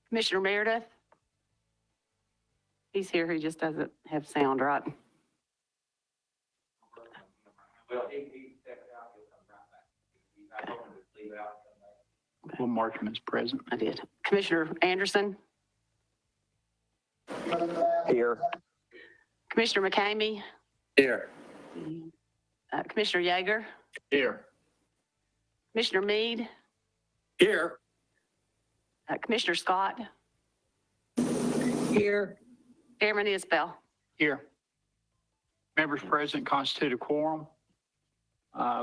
Commissioner Meredith? He's here, he just doesn't have sound, right? Well, he stepped out, he'll come right back. I told him to leave out, come back. We'll mark him as present. I did. Commissioner Anderson? Here. Commissioner McCamey? Here. Commissioner Yeager? Here. Commissioner Mead? Here. Commissioner Scott? Here. Chairman Isbell? Here. Members present constitute a quorum.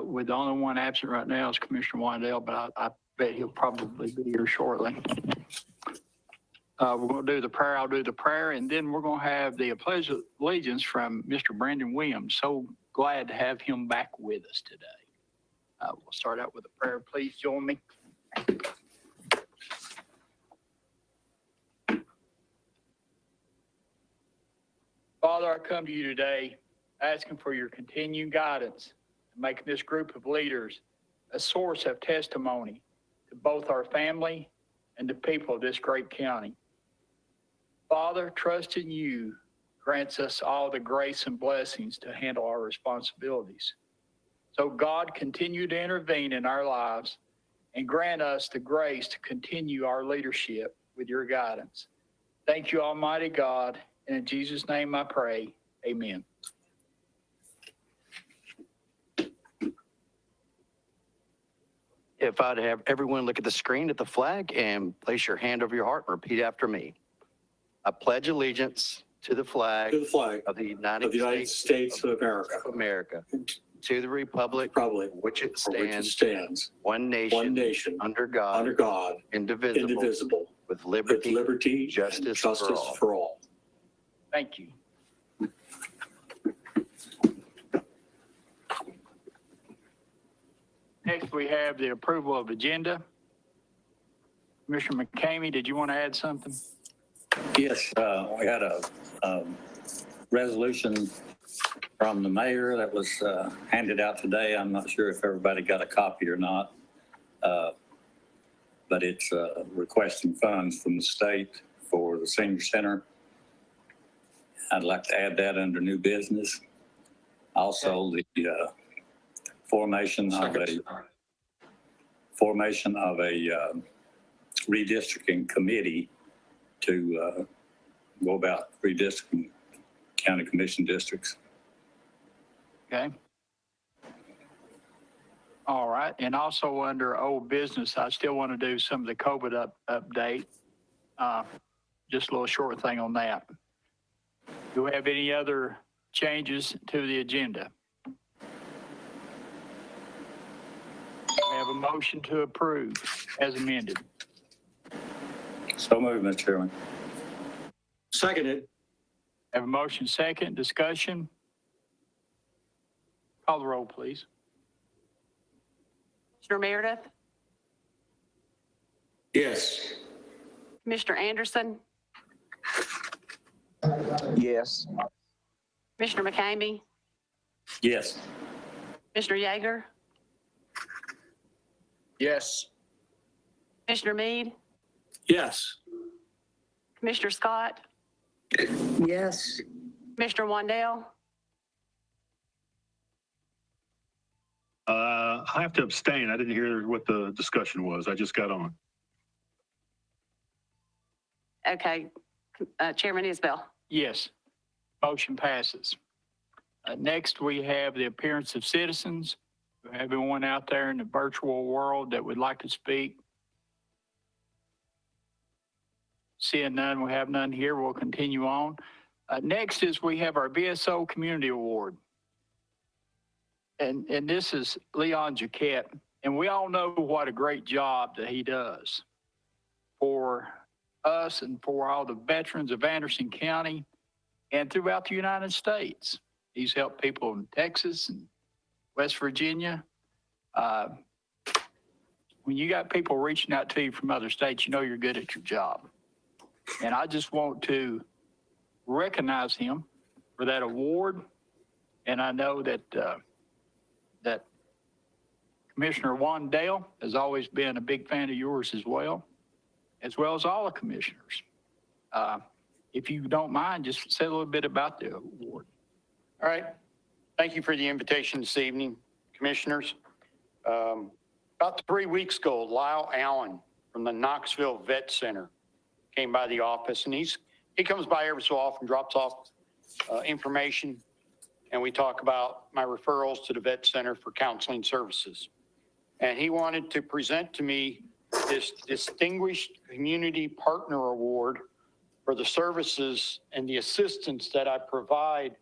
With the only one absent right now is Commissioner Wandell, but I bet he'll probably be here shortly. We're going to do the prayer. I'll do the prayer, and then we're going to have the pledge of allegiance from Mr. Brandon Williams. So glad to have him back with us today. We'll start out with a prayer. Please join me. Father, I come to you today asking for your continued guidance in making this group of leaders a source of testimony to both our family and the people of this great county. Father, trust in you grants us all the grace and blessings to handle our responsibilities. So God, continue to intervene in our lives and grant us the grace to continue our leadership with your guidance. Thank you, Almighty God. And in Jesus' name I pray, amen. If I'd have everyone look at the screen at the flag and place your hand over your heart and repeat after me. I pledge allegiance to the flag To the flag of the United States of America, of America, to the republic probably for which it for which it stands, stands, one one nation, nation, under God, under God, indivisible, indivisible, with with liberty, liberty and justice justice for all. for all. Thank you. Next, we have the approval of agenda. Commissioner McCamey, did you want to add something? Yes, we had a resolution from the mayor that was handed out today. I'm not sure if everybody got a copy or not. But it's requesting funds from the state for the senior center. I'd like to add that under new business. Also, the formation of a redistricting committee to go about redistricting county commission districts. Okay. All right. And also under old business, I still want to do some of the COVID update. Just a little short thing on that. Do we have any other changes to the agenda? We have a motion to approve as amended. So moved, Mr. Chairman. Seconded. Have a motion second, discussion. Call the roll, please. Commissioner Meredith? Yes. Commissioner Anderson? Yes. Commissioner McCamey? Yes. Commissioner Yeager? Yes. Commissioner Mead? Yes. Commissioner Scott? Yes. Commissioner Wandell? I have to abstain. I didn't hear what the discussion was. I just got on. Okay. Chairman Isbell? Yes. Motion passes. Next, we have the appearance of citizens. We have anyone out there in the virtual world that would like to speak? Seeing none, we have none here. We'll continue on. Next is we have our BSO Community Award. And this is Leon Jaquette. And we all know what a great job that he does for us and for all the veterans of Anderson County and throughout the United States. He's helped people in Texas and West Virginia. When you got people reaching out to you from other states, you know you're good at your job. And I just want to recognize him for that award. And I know that that Commissioner Wandell has always been a big fan of yours as well. as well as all the commissioners. If you don't mind, just say a little bit about the award. All right. Thank you for the invitation this evening, commissioners. About 3 weeks ago, Lyle Allen from the Knoxville Vet Center came by the office, and he comes by every so often, drops off information, and we talk about my referrals to the vet center for counseling services. And he wanted to present to me this Distinguished Community Partner Award for the services and the assistance that I provide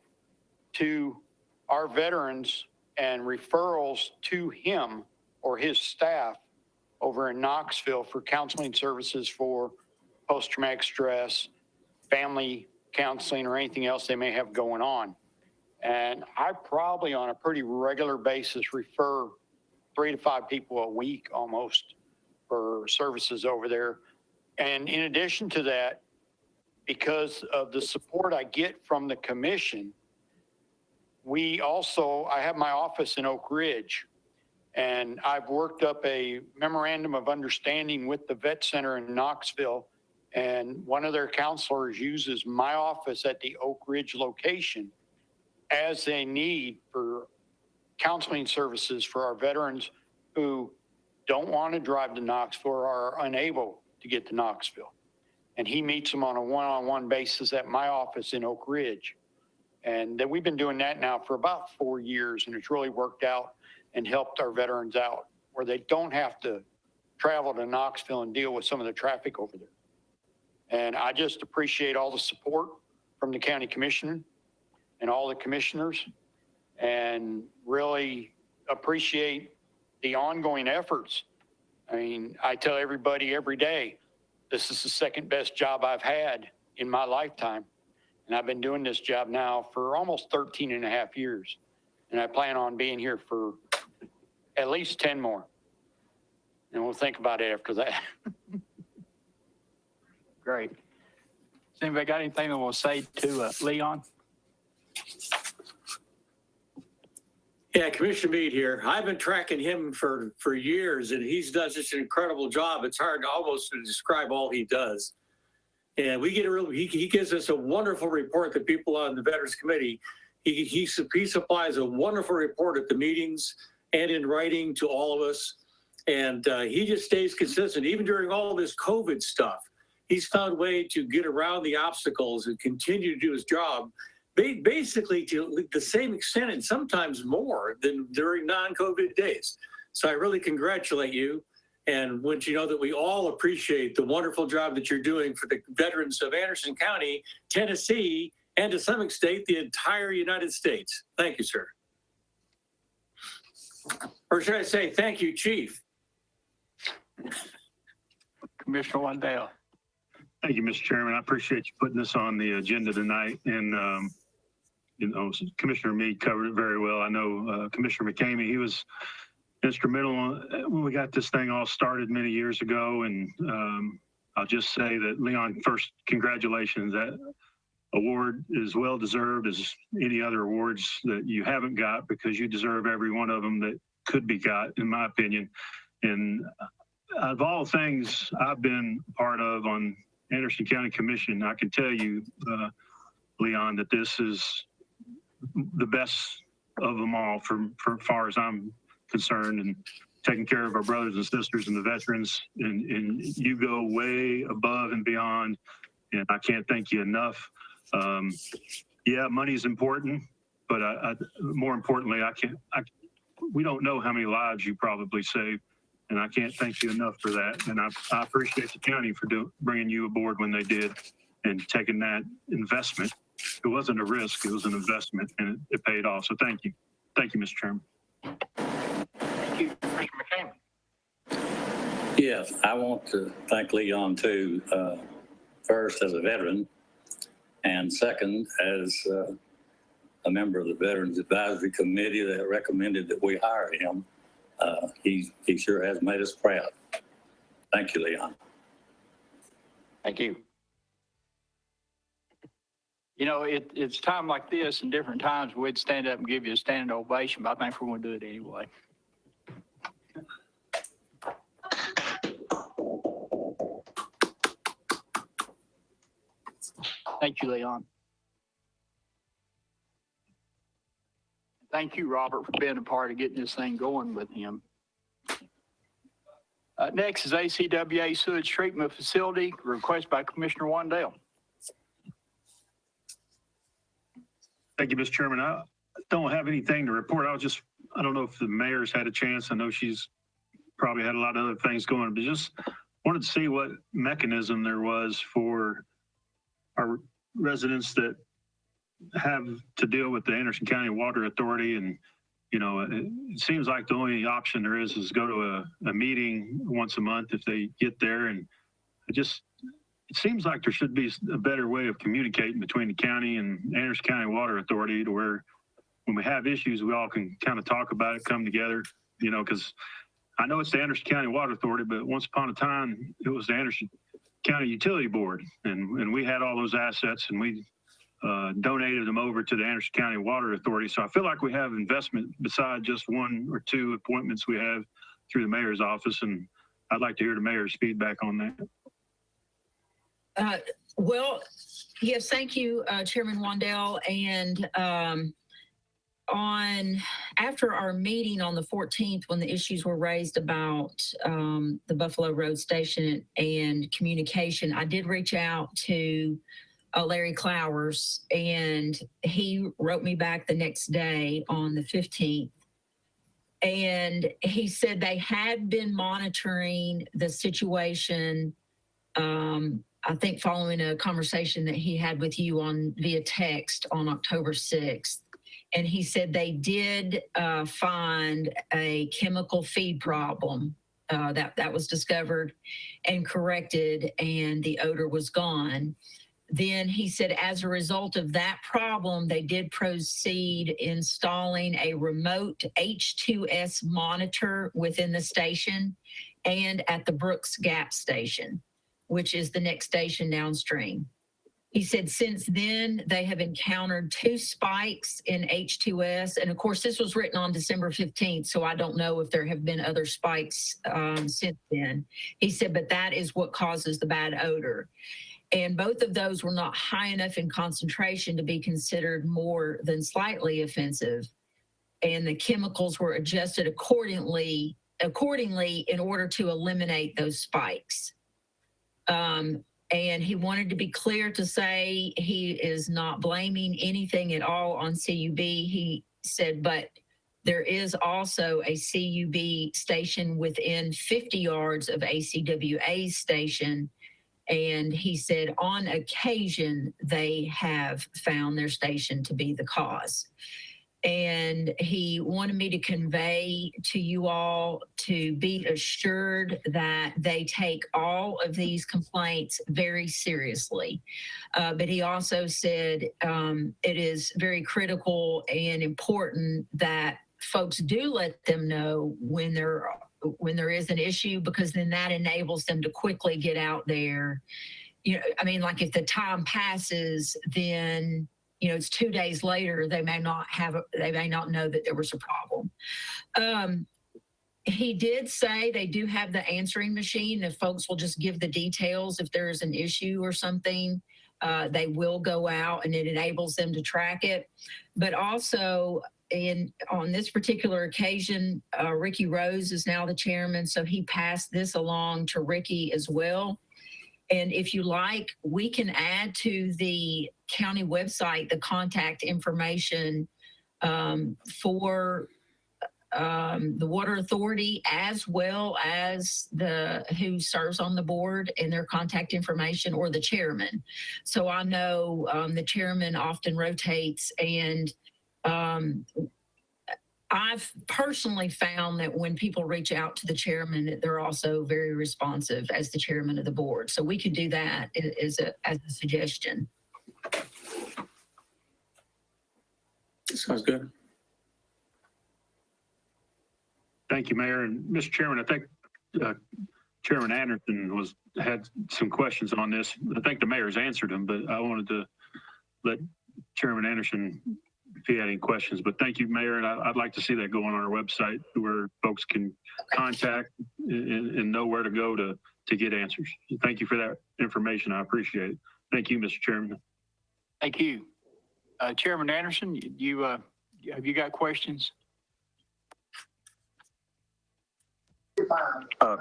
to our veterans and referrals to him or his staff over in Knoxville for counseling services for post-traumatic stress, family counseling, or anything else they may have going on. And I probably on a pretty regular basis refer 3 to 5 people a week almost for services over there. And in addition to that, because of the support I get from the commission, I have my office in Oak Ridge, and I've worked up a memorandum of understanding with the vet center in Knoxville, and one of their counselors uses my office at the Oak Ridge location as a need for counseling services for our veterans who don't want to drive to Knoxville or are unable to get to Knoxville. And he meets them on a one-on-one basis at my office in Oak Ridge. And we've been doing that now for about 4 years, and it's really worked out and helped our veterans out where they don't have to travel to Knoxville and deal with some of the traffic over there. And I just appreciate all the support from the county commissioner and all the commissioners, and really appreciate the ongoing efforts. I mean, I tell everybody every day, this is the second best job I've had in my lifetime. And I've been doing this job now for almost 13 and a half years. And I plan on being here for at least 10 more. And we'll think about it after that. Great. Has anybody got anything they want to say to Leon? Yeah, Commissioner Meade here. I've been tracking him for years, and he's done such an incredible job. It's hard almost to describe all he does. And we get he gives us a wonderful report that people on the Veterans Committee, he supplies a wonderful report at the meetings and in writing to all of us. And he just stays consistent, even during all this COVID stuff. He's found a way to get around the obstacles and continue to do his job, basically to the same extent and sometimes more than during non-COVID days. So I really congratulate you, and want you to know that we all appreciate the wonderful job that you're doing for the veterans of Anderson County, Tennessee, and to some extent, the entire United States. Thank you, sir. Or should I say, thank you, Chief. Commissioner Wandale. Thank you, Mr. Chairman. I appreciate you putting this on the agenda tonight. And, Commissioner Meade covered it very well. I know Commissioner McCamey, he was instrumental when we got this thing all started many years ago. And I'll just say that, Leon, first, congratulations. That award is well deserved as any other awards that you haven't got, because you deserve every one of them that could be got, in my opinion. And of all things I've been part of on Anderson County Commission, I can tell you, Leon, that this is the best of them all for far as I'm concerned, and taking care of our brothers and sisters and the veterans. And you go way above and beyond, and I can't thank you enough. Yeah, money is important, but more importantly, we don't know how many lives you probably saved. And I can't thank you enough for that. And I appreciate the county for bringing you aboard when they did and taking that investment. It wasn't a risk, it was an investment, and it paid off. So thank you. Thank you, Mr. Chairman. Thank you, Commissioner McCamey. Yes, I want to thank Leon too, first as a veteran, and second as a member of the Veterans Advisory Committee that recommended that we hire him. He sure has made us proud. Thank you, Leon. Thank you. You know, it's time like this and different times we'd stand up and give you a standing ovation, but I think we're going to do it anyway. Thank you, Leon. Thank you, Robert, for being a part of getting this thing going with him. Next is ACWA Sewage Treatment Facility, request by Commissioner Wandale. Thank you, Mr. Chairman. I don't have anything to report. I don't know if the mayor's had a chance. I know she's probably had a lot of other things going, but just wanted to see what mechanism there was for our residents that have to deal with the Anderson County Water Authority. And, you know, it seems like the only option there is go to a meeting once a month if they get there. And it seems like there should be a better way of communicating between the county and Anderson County Water Authority, to where when we have issues, we all can kind of talk about it, come together, you know, because I know it's the Anderson County Water Authority, but once upon a time, it was the Anderson County Utility Board. And we had all those assets, and we donated them over to the Anderson County Water Authority. So I feel like we have investment besides just one or two appointments we have through the mayor's office. And I'd like to hear the mayor's feedback on that. Well, yes, thank you, Chairman Wandale. And after our meeting on the 14th, when the issues were raised about the Buffalo Road Station and communication, I did reach out to Larry Clowers, and he wrote me back the next day on the 15th. And he said they had been monitoring the situation, I think following a conversation that he had with you via text on October 6th. And he said they did find a chemical feed problem that was discovered and corrected, and the odor was gone. Then he said, as a result of that problem, they did proceed installing a remote H2S monitor within the station and at the Brooks Gap Station, which is the next station downstream. He said since then, they have encountered 2 spikes in H2S. And of course, this was written on December 15th, so I don't know if there have been other spikes since then. He said, but that is what causes the bad odor. And both of those were not high enough in concentration to be considered more than slightly offensive. And the chemicals were adjusted accordingly in order to eliminate those spikes. And he wanted to be clear to say he is not blaming anything at all on CUB. He said, but there is also a CUB station within 50 yards of ACWA's station. And he said on occasion, they have found their station to be the cause. And he wanted me to convey to you all to be assured that they take all of these complaints very seriously. But he also said it is very critical and important that folks do let them know when there is an issue, because then that enables them to quickly get out there. You know, I mean, like if the time passes, then it's 2 days later, they may not know that there was a problem. He did say they do have the answering machine. If folks will just give the details, if there is an issue or something, they will go out and it enables them to track it. But also on this particular occasion, Ricky Rose is now the chairman. So he passed this along to Ricky as well. And if you like, we can add to the county website the contact information for the Water Authority, as well as who serves on the board, and their contact information, or the chairman. So I know the chairman often rotates, and I've personally found that when people reach out to the chairman, that they're also very responsive as the chairman of the board. So we could do that as a suggestion. Sounds good. Thank you, Mayor. And Mr. Chairman, I think Chairman Anderson had some questions on this. I think the mayor's answered them, but I wanted to let Chairman Anderson, if he had any questions. But thank you, Mayor, and I'd like to see that go on our website where folks can contact and know where to go to get answers. Thank you for that information. I appreciate it. Thank you, Mr. Chairman. Thank you. Chairman Anderson, have you got questions?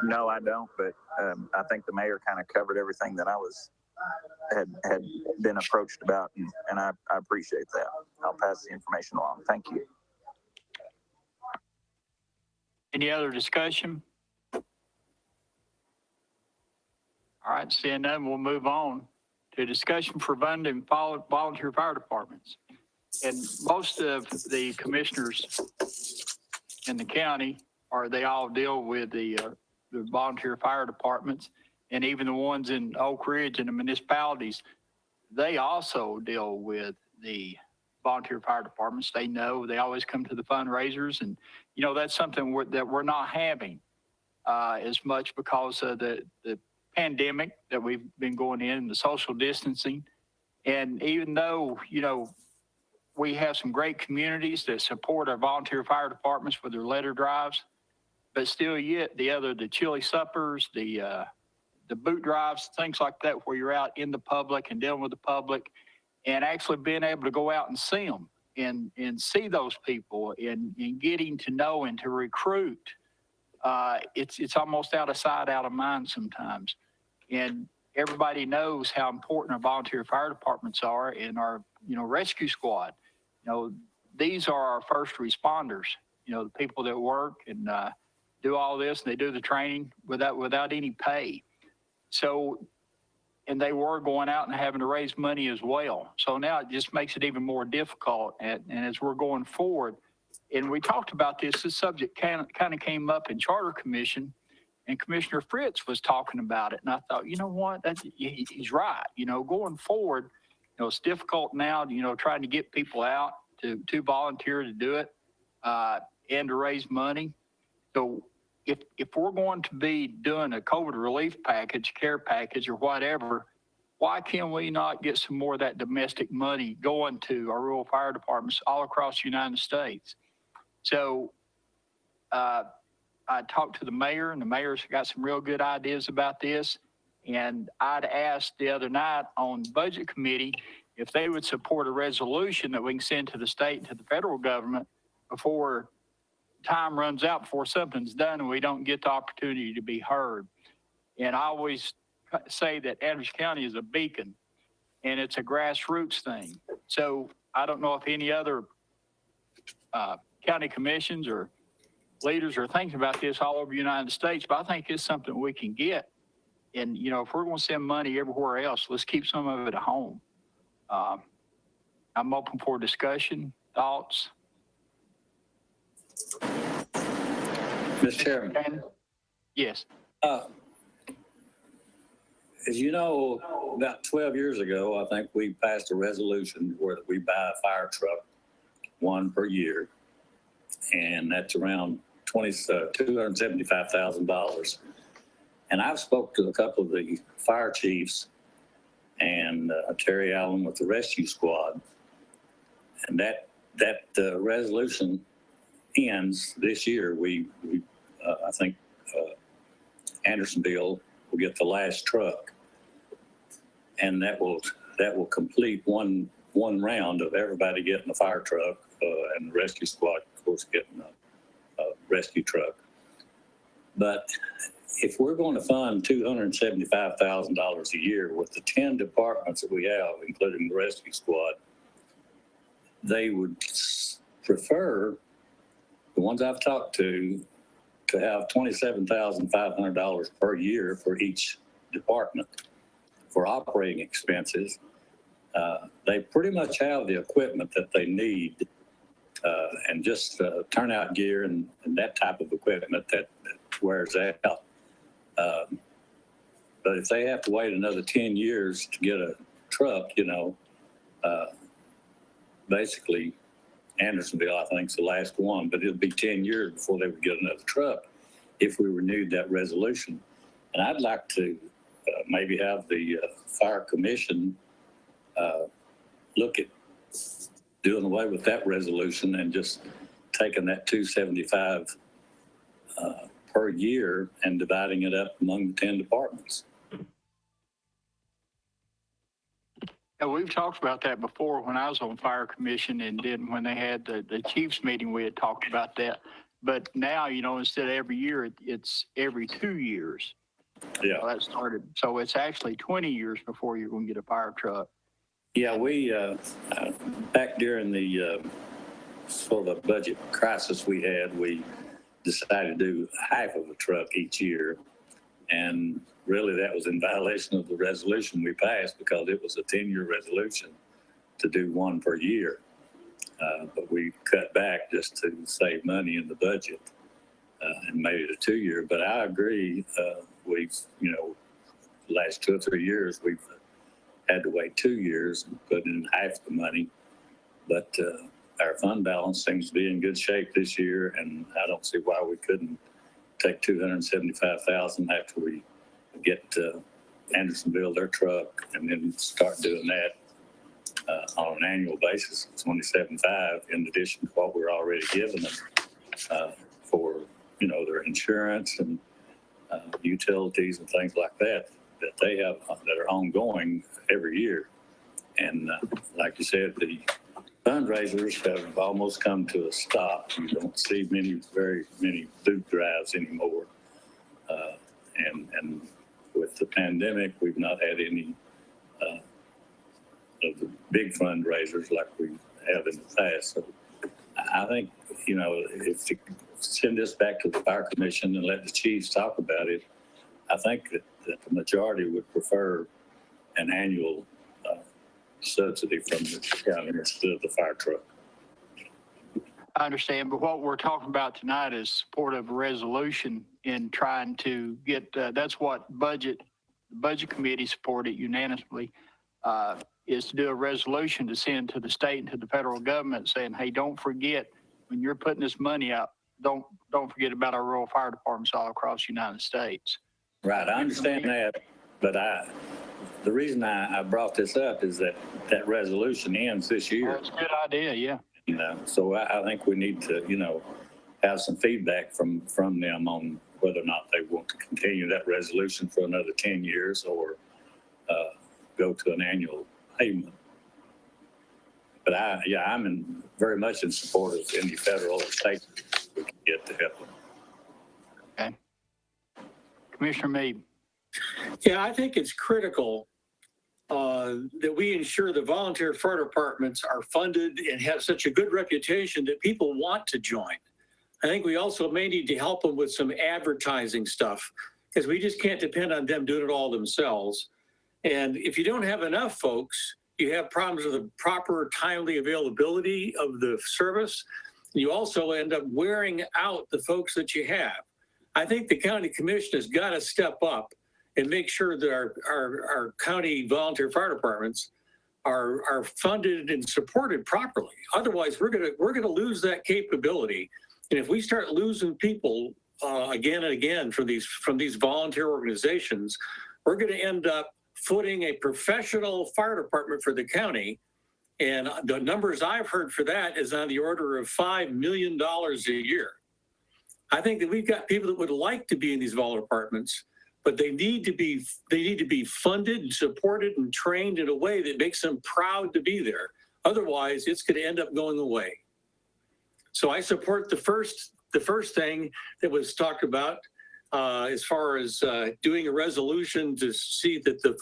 No, I don't, but I think the mayor kind of covered everything that I had been approached about, and I appreciate that. I'll pass the information along. Thank you. Any other discussion? All right, seeing none, we'll move on to discussion for funding volunteer fire departments. And most of the commissioners in the county, they all deal with the volunteer fire departments, and even the ones in Oak Ridge and the municipalities, they also deal with the volunteer fire departments. They know, they always come to the fundraisers, and that's something that we're not having as much because of the pandemic that we've been going in and the social distancing. And even though, we have some great communities that support our volunteer fire departments with their letter drives, but still yet the chili suppers, the boot drives, things like that, where you're out in the public and dealing with the public and actually being able to go out and see them and see those people and getting to know and to recruit. It's almost out of sight, out of mind sometimes. And everybody knows how important our volunteer fire departments are and our, rescue squad. These are our first responders, the people that work and do all this, and they do the training without any pay. So, and they were going out and having to raise money as well. So now it just makes it even more difficult. And as we're going forward, and we talked about this subject kind of came up in Charter Commission, and Commissioner Fritz was talking about it. And I thought, you know what, he's right. Going forward, it's difficult now, trying to get people out to volunteer to do it and to raise money. So if we're going to be doing a COVID relief package, care package, or whatever, why can we not get some more of that domestic money going to our rural fire departments all across the United States? So I talked to the mayor, and the mayor's got some real good ideas about this. And I'd asked the other night on the budget committee if they would support a resolution that we can send to the state and to the federal government before time runs out, before something's done and we don't get the opportunity to be heard. And I always say that Anderson County is a beacon and it's a grassroots thing. So I don't know if any other county commissions or leaders are thinking about this all over the United States, but I think it's something we can get. And, if we're going to send money everywhere else, let's keep some of it at home. I'm open for discussion, thoughts. Mr. Chairman, And yes, as you know, about 12 years ago, I think we passed a resolution where we buy a fire truck, one per year, and that's around $275,000. And I've spoke to a couple of the fire chiefs and Terry Allen with the rescue squad, and that resolution ends this year. I think Andersonville will get the last truck, and that will complete one round of everybody getting a fire truck and the rescue squad, of course, getting a rescue truck. But if we're going to fund $275,000 a year with the 10 departments that we have, including the rescue squad, they would prefer, the ones I've talked to have $27,500 per year for each department for operating expenses. They pretty much have the equipment that they need and just turnout gear and that type of equipment that wears out. But if they have to wait another 10 years to get a truck, basically Andersonville, I think, is the last one, but it'll be 10 years before they would get another truck if we renewed that resolution. And I'd like to maybe have the fire commission look at doing away with that resolution and just taking that 275 per year and dividing it up among the 10 departments. And we've talked about that before when I was on fire commission and then when they had the chiefs meeting, we had talked about that. But now, instead of every year, it's every 2 years. Yeah. So that started, so it's actually 20 years before you're going to get a fire truck. Yeah, we, back during the, sort of budget crisis we had, we decided to do half of a truck each year. And really that was in violation of the resolution we passed because it was a 10-year resolution to do one per year. But we cut back just to save money in the budget and made it a 2-year. But I agree, we've, the last 2 or 3 years, we've had to wait 2 years and put in half the money. But our fund balance seems to be in good shape this year, and I don't see why we couldn't take $275,000 after we get Andersonville their truck and then start doing that on an annual basis, $27.5 in addition to what we're already giving them for, their insurance and utilities and things like that they have that are ongoing every year. And like you said, the fundraisers have almost come to a stop. You don't see very many boot drives anymore. And with the pandemic, we've not had any of the big fundraisers like we have in the past. So I think, if you send this back to the fire commission and let the chiefs talk about it, I think that the majority would prefer an annual subsidy from the county instead of the fire truck. I understand, but what we're talking about tonight is support of a resolution in trying to get, that's what the budget committee supported unanimously, is to do a resolution to send to the state and to the federal government saying, hey, don't forget, when you're putting this money out, don't forget about our rural fire departments all across the United States. Right, I understand that, but the reason I brought this up is that resolution ends this year. Well, it's a good idea, yeah. So I think we need to, have some feedback from them on whether or not they want to continue that resolution for another 10 years or go to an annual payment. But I'm very much in support of any federal or state we can get to help them. Okay. Commissioner Meade. Yeah, I think it's critical that we ensure the volunteer fire departments are funded and have such a good reputation that people want to join. I think we also may need to help them with some advertising stuff because we just can't depend on them doing it all themselves. And if you don't have enough folks, you have problems with the proper timely availability of the service. You also end up wearing out the folks that you have. I think the county commission has got to step up and make sure that our county volunteer fire departments are funded and supported properly. Otherwise, we're gonna lose that capability. And if we start losing people again and again from these volunteer organizations, we're going to end up footing a professional fire department for the county. And the numbers I've heard for that is on the order of $5 million a year. I think that we've got people that would like to be in these volunteer departments, but they need to be funded and supported and trained in a way that makes them proud to be there. Otherwise, it's going to end up going away. So I support the first thing that was talked about as far as doing a resolution to see that the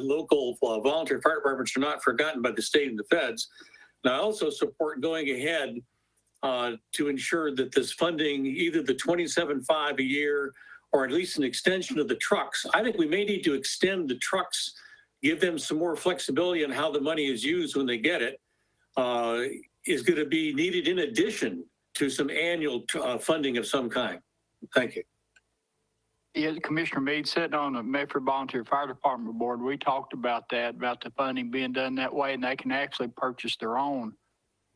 local volunteer fire departments are not forgotten by the state and the feds. And I also support going ahead to ensure that this funding, either the $27.5 a year or at least an extension of the trucks. I think we may need to extend the trucks, give them some more flexibility on how the money is used when they get it, is going to be needed in addition to some annual funding of some kind. Thank you. Yeah, Commissioner Meade, sitting on the Medford Volunteer Fire Department Board, we talked about that, about the funding being done that way, and they can actually purchase their own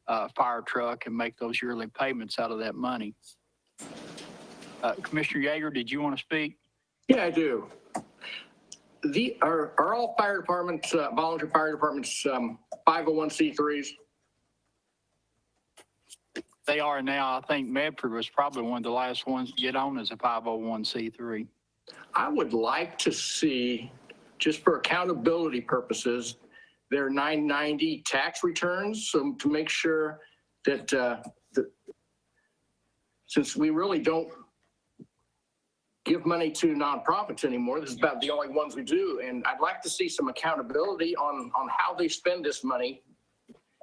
fire truck and make those yearly payments out of that money. Commissioner Yeager, did you want to speak? Yeah, I do. Are all fire departments, volunteer fire departments, 501c3s? They are now. I think Medford was probably one of the last ones to get on as a 501c3. I would like to see, just for accountability purposes, their 990 tax returns. So to make sure that, since we really don't give money to nonprofits anymore, this is about the only ones we do. And I'd like to see some accountability on how they spend this money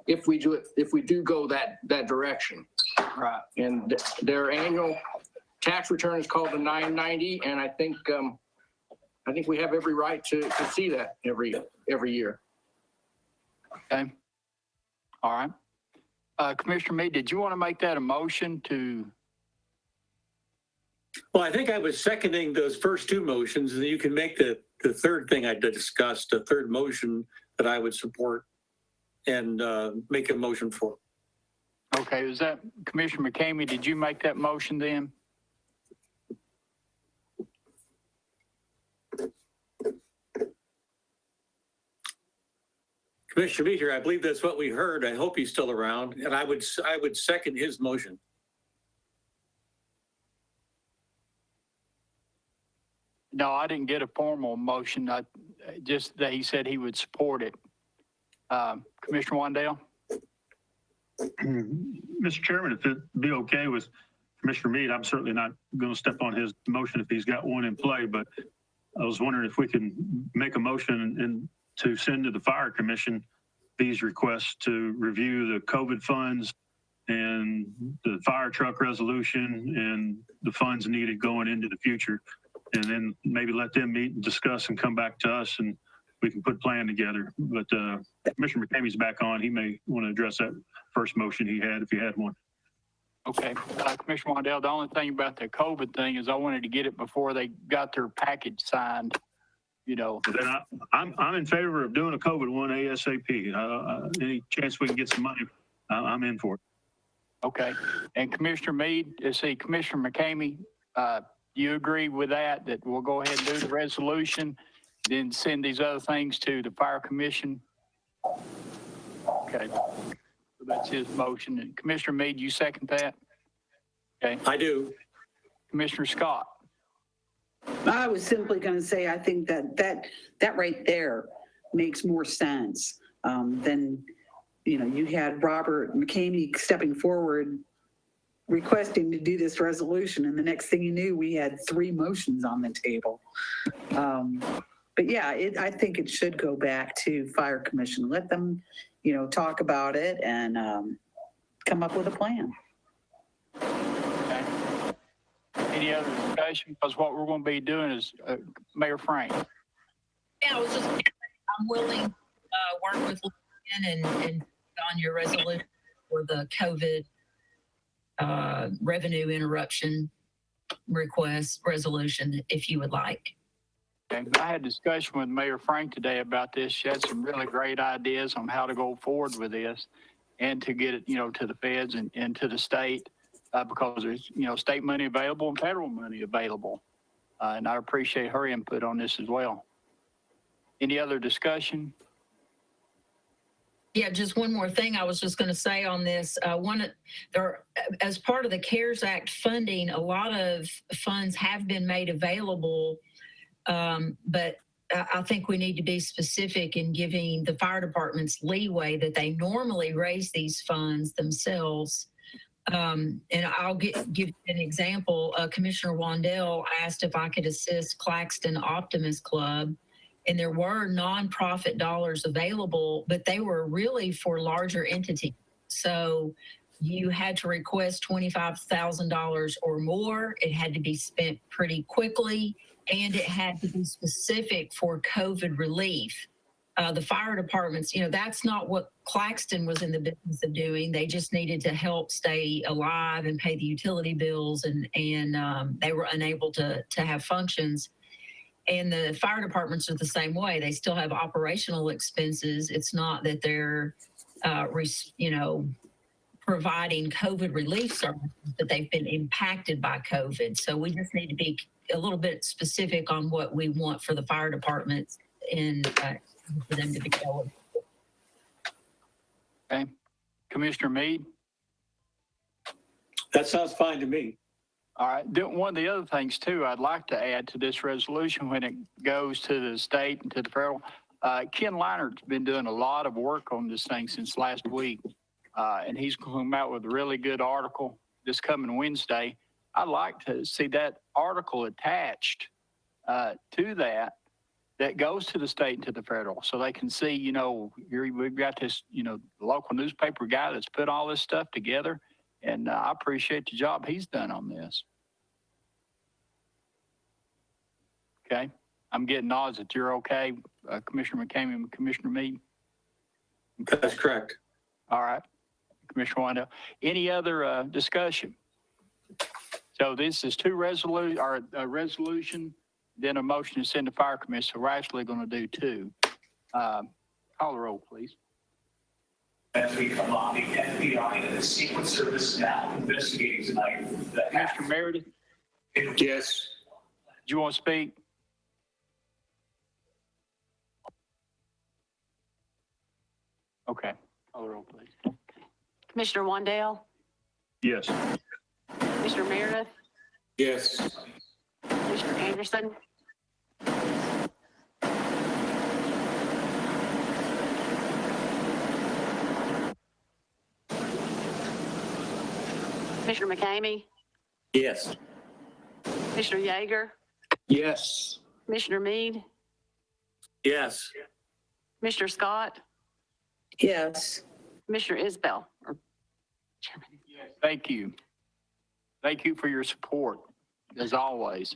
if we do go that direction. Right. And their annual tax return is called the 990, and I think we have every right to see that every year. Okay. All right. Commissioner Meade, did you want to make that a motion to? Well, I think I was seconding those first two motions, and you can make the third thing I discussed, the third motion that I would support and make a motion for. Okay, was that Commissioner McCamey? Did you make that motion then? Commissioner Meader, I believe that's what we heard. I hope he's still around, and I would second his motion. No, I didn't get a formal motion. Just that he said he would support it. Commissioner Wandale? Mr. Chairman, if it'd be okay with Commissioner Meade, I'm certainly not going to step on his motion if he's got one in play, but I was wondering if we can make a motion and to send to the Fire Commission these requests to review the COVID funds and the fire truck resolution and the funds needed going into the future. And then maybe let them meet and discuss and come back to us and we can put a plan together. But Commissioner McCamey's back on. He may want to address that first motion he had if he had one. Okay. Commissioner Wandale, the only thing about the COVID thing is I wanted to get it before they got their package signed, you know. Then I'm in favor of doing a COVID one ASAP. Any chance we can get some money, I'm in for it. Okay. And Commissioner Meade, Commissioner McCamey, do you agree with that we'll go ahead and do the resolution, then send these other things to the Fire Commission? Okay. So that's his motion. And Commissioner Meade, you second that? Okay. I do. Commissioner Scott? I was simply going to say, I think that right there makes more sense than, you had Robert McCamey stepping forward requesting to do this resolution, and the next thing you knew, we had 3 motions on the table. But yeah, I think it should go back to Fire Commission. Let them, talk about it and come up with a plan. Okay. Any other discussion? Because what we're going to be doing is, Mayor Frank. Yeah, I'm willing to work with Lynn and on your resolution for the COVID revenue interruption resolution, if you would like. Okay. I had discussion with Mayor Frank today about this. She had some really great ideas on how to go forward with this and to get it, to the feds and to the state because there's, state money available and federal money available. And I appreciate her input on this as well. Any other discussion? Yeah, just one more thing I was just going to say on this. As part of the CARES Act funding, a lot of funds have been made available, but I think we need to be specific in giving the fire departments leeway that they normally raise these funds themselves. And I'll give an example. Commissioner Wandale asked if I could assist Claxton Optimist Club. And there were nonprofit dollars available, but they were really for larger entities. So you had to request $25,000 or more. It had to be spent pretty quickly, and it had to be specific for COVID relief. The fire departments, that's not what Claxton was in the business of doing. They just needed to help stay alive and pay the utility bills, and they were unable to have functions. And the fire departments are the same way. They still have operational expenses. It's not that they're, providing COVID relief services, but they've been impacted by COVID. So we just need to be a little bit specific on what we want for the fire departments and for them to be eligible. Okay. Commissioner Meade? That sounds fine to me. All right. One of the other things, too, I'd like to add to this resolution when it goes to the state and to the federal, Ken Leinert's been doing a lot of work on this thing since last week. And he's come out with a really good article this coming Wednesday. I'd like to see that article attached to that goes to the state and to the federal, so they can see, you know, we've got this, you know, local newspaper guy that's put all this stuff together, and I appreciate the job he's done on this. Okay, I'm getting nods that you're okay, Commissioner McCamey and Commissioner Meade. That's correct. All right, Commissioner Wendell. Any other discussion? So this is a resolution, then a motion to send to fire commission. So we're actually going to do two. Call the roll, please. As we come on, the FBI and the Secret Service now investigating tonight. Mr. Meredith, do Yes. you want to speak? Okay, call the roll, please. Commissioner Wandale, Yes. Commissioner Meredith, Yes. Commissioner Anderson, Commissioner McCamey, Yes. Commissioner Yeager, Yes. Commissioner Meade, Yes. Commissioner Scott, Yes. Commissioner Isbell, or Chairman. Thank you. Thank you for your support, as always.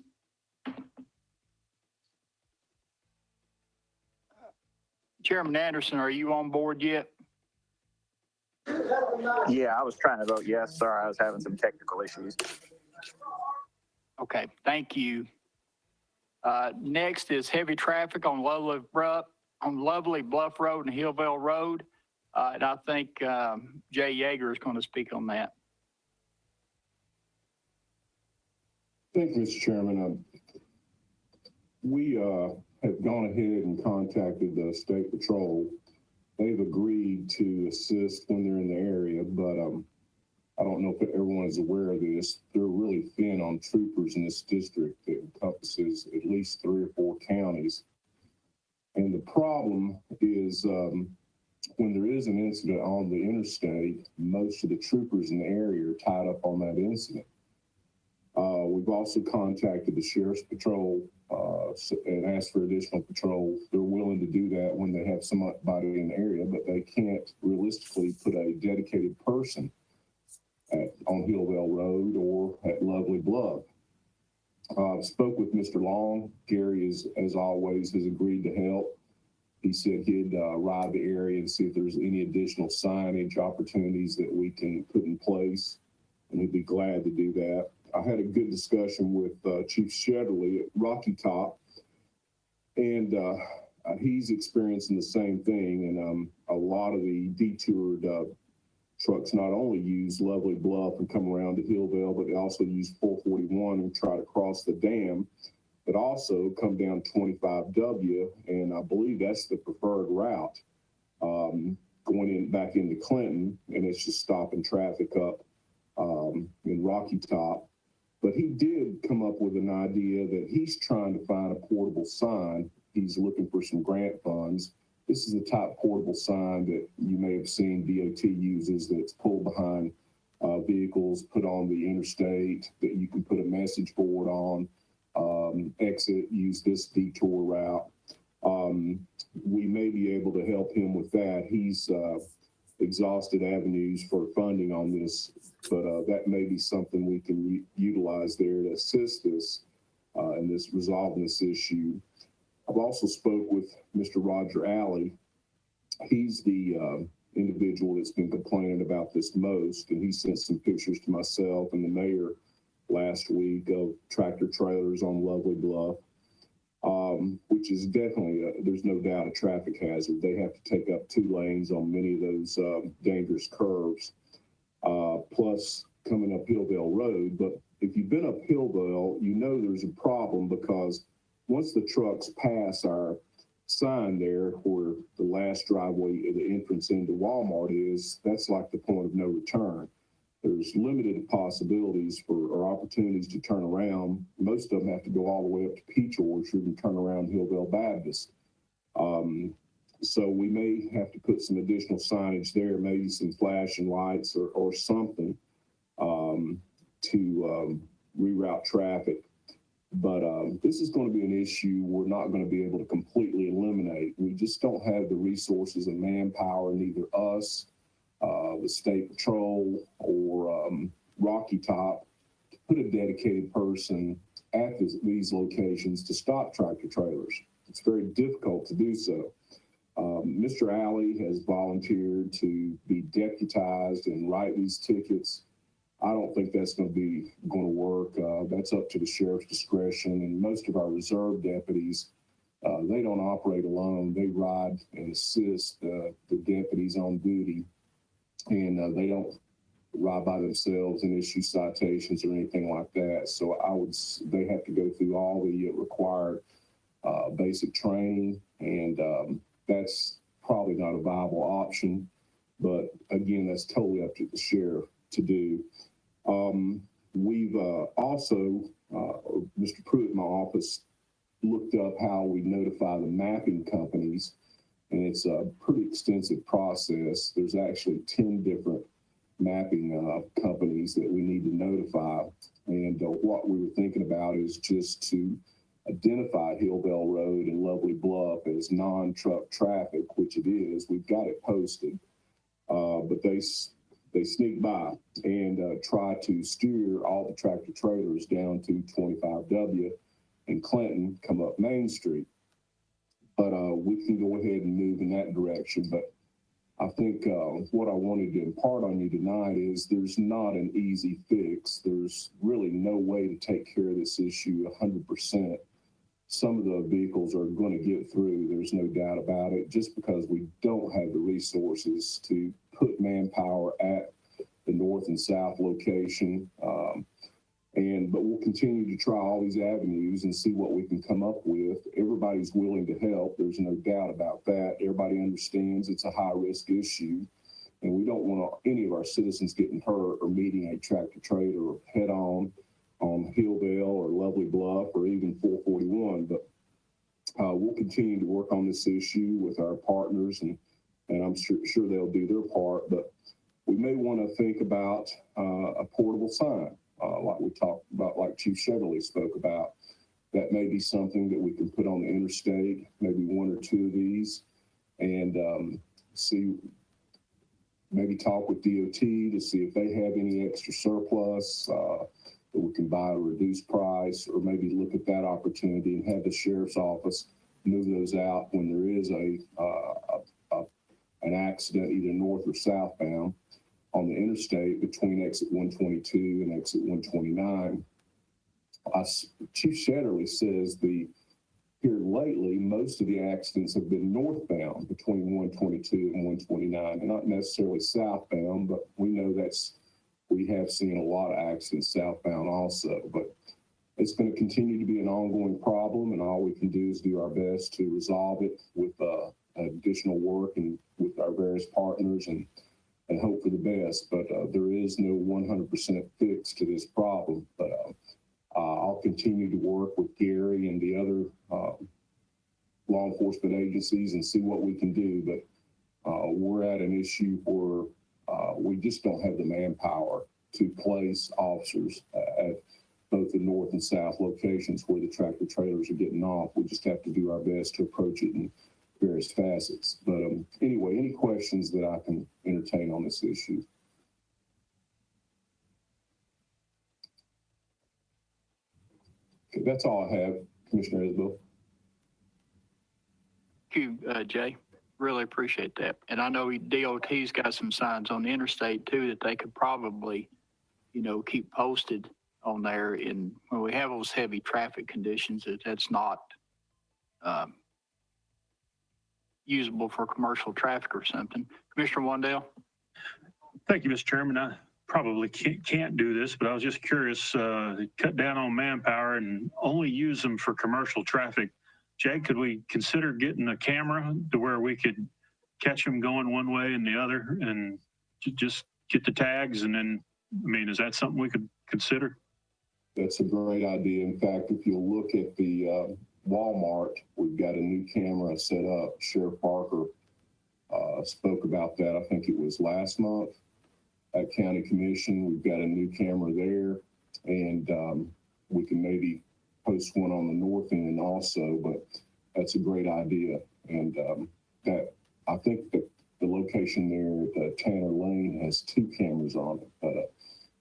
Chairman Anderson, are you on board yet? Yeah, I was trying to vote yes. Sorry, I was having some technical issues. Okay, thank you. Next is heavy traffic on Lovely Bluff Road and Hillville Road. And I think Jay Yeager is going to speak on that. Thank you, Mr. Chairman. We have gone ahead and contacted the State Patrol. They've agreed to assist when they're in the area, but I don't know if everyone is aware of this. They're really thin on troopers in this district that encompasses at least 3 or 4 counties. And the problem is when there is an incident on the interstate, most of the troopers in the area are tied up on that incident. We've also contacted the Sheriff's Patrol and asked for additional patrol. They're willing to do that when they have somebody in the area, but they can't realistically put a dedicated person on Hillville Road or at Lovely Bluff. Spoke with Mr. Long. Gary, as always, has agreed to help. He said he'd ride the area and see if there's any additional signage opportunities that we can put in place, and he'd be glad to do that. I had a good discussion with Chief Shedley at Rocky Top, and he's experiencing the same thing. And a lot of the detoured trucks not only use Lovely Bluff and come around to Hillville, but they also use 441 and try to cross the dam, but also come down 25W, and I believe that's the preferred route going back into Clinton, and it's just stopping traffic up in Rocky Top. But he did come up with an idea that he's trying to find a portable sign. He's looking for some grant funds. This is the type portable sign that you may have seen DOT uses, that's pulled behind vehicles, put on the interstate, that you can put a message board on, exit, use this detour route. We may be able to help him with that. He's exhausted avenues for funding on this, but that may be something we can utilize there to assist us in this resolving this issue. I've also spoke with Mr. Roger Alley. He's the individual that's been complaining about this most, and he sent some pictures to myself and the mayor last week of tractor trailers on Lovely Bluff, which is definitely, there's no doubt, a traffic hazard. They have to take up 2 lanes on many of those dangerous curves, plus coming up Hillville Road. But if you've been up Hillville, you know there's a problem, because once the trucks pass our sign there where the last driveway, the entrance into Walmart is, that's like the point of no return. There's limited possibilities or opportunities to turn around. Most of them have to go all the way up to Peach Orchard and turn around Hillville Baptist. So we may have to put some additional signage there, maybe some flashing lights or something to reroute traffic. But this is going to be an issue we're not going to be able to completely eliminate. We just don't have the resources and manpower, neither us, the State Patrol, or Rocky Top, to put a dedicated person at these locations to stop tractor trailers. It's very difficult to do so. Mr. Alley has volunteered to be deputized and write these tickets. I don't think that's going to work. That's up to the sheriff's discretion. And most of our reserve deputies, they don't operate alone. They ride and assist the deputies on duty, and they don't ride by themselves and issue citations or anything like that. So they have to go through all the required basic training, and that's probably not a viable option. But again, that's totally up to the sheriff to do. We've also, Mr. Pruitt in my office looked up how we notify the mapping companies, and it's a pretty extensive process. There's actually 10 different mapping companies that we need to notify. And what we were thinking about is just to identify Hillbell Road and Lovely Bluff as non-truck traffic, which it is. We've got it posted, but they sneak by and try to steer all the tractor trailers down to 25W and Clinton, come up Main Street. But we can go ahead and move in that direction. But I think what I wanted to impart on you tonight is there's not an easy fix. There's really no way to take care of this issue 100%. Some of the vehicles are going to get through. There's no doubt about it, just because we don't have the resources to put manpower at the north and south location. But we'll continue to try all these avenues and see what we can come up with. Everybody's willing to help. There's no doubt about that. Everybody understands it's a high-risk issue, and we don't want any of our citizens getting hurt or meeting a tractor trailer head-on on Hillbell or Lovely Bluff or even 441. But we'll continue to work on this issue with our partners, and I'm sure they'll do their part. But we may want to think about a portable sign, like we talked about, like Chief Chevrolet spoke about. That may be something that we can put on the interstate, maybe one or two of these, and maybe talk with DOT to see if they have any extra surplus that we can buy at a reduced price, or maybe look at that opportunity and have the sheriff's office move those out when there is an accident, either north or southbound on the interstate between exit 122 and exit 129. Chief Shetterly says here lately, most of the accidents have been northbound between 122 and 129, and not necessarily southbound, but we know we have seen a lot of accidents southbound also. But it's going to continue to be an ongoing problem, and all we can do is do our best to resolve it with additional work and with our various partners, and hope for the best. But there is no 100% fix to this problem. But I'll continue to work with Gary and the other law enforcement agencies and see what we can do. But we're at an issue where we just don't have the manpower to place officers at both the north and south locations where the tractor trailers are getting off. We just have to do our best to approach it in various facets. But anyway, any questions that I can entertain on this issue? Okay, that's all I have, Commissioner Isbell. Thank you, Jay. Really appreciate that. And I know DOT's got some signs on the interstate too that they could probably, keep posted on there. And when we have those heavy traffic conditions, that's not usable for commercial traffic or something. Commissioner Wandale? Thank you, Mr. Chairman. I probably can't do this, but I was just curious, cut down on manpower and only use them for commercial traffic. Jay, could we consider getting a camera to where we could catch them going one way and the other and just get the tags? And then, is that something we could consider? That's a great idea. In fact, if you look at the Walmart, we've got a new camera set up. Sheriff Parker spoke about that. I think it was last month at County Commission. We've got a new camera there, and we can maybe post one on the north end also, but that's a great idea. And that I think that the location there at Tanner Lane has 2 cameras on it. But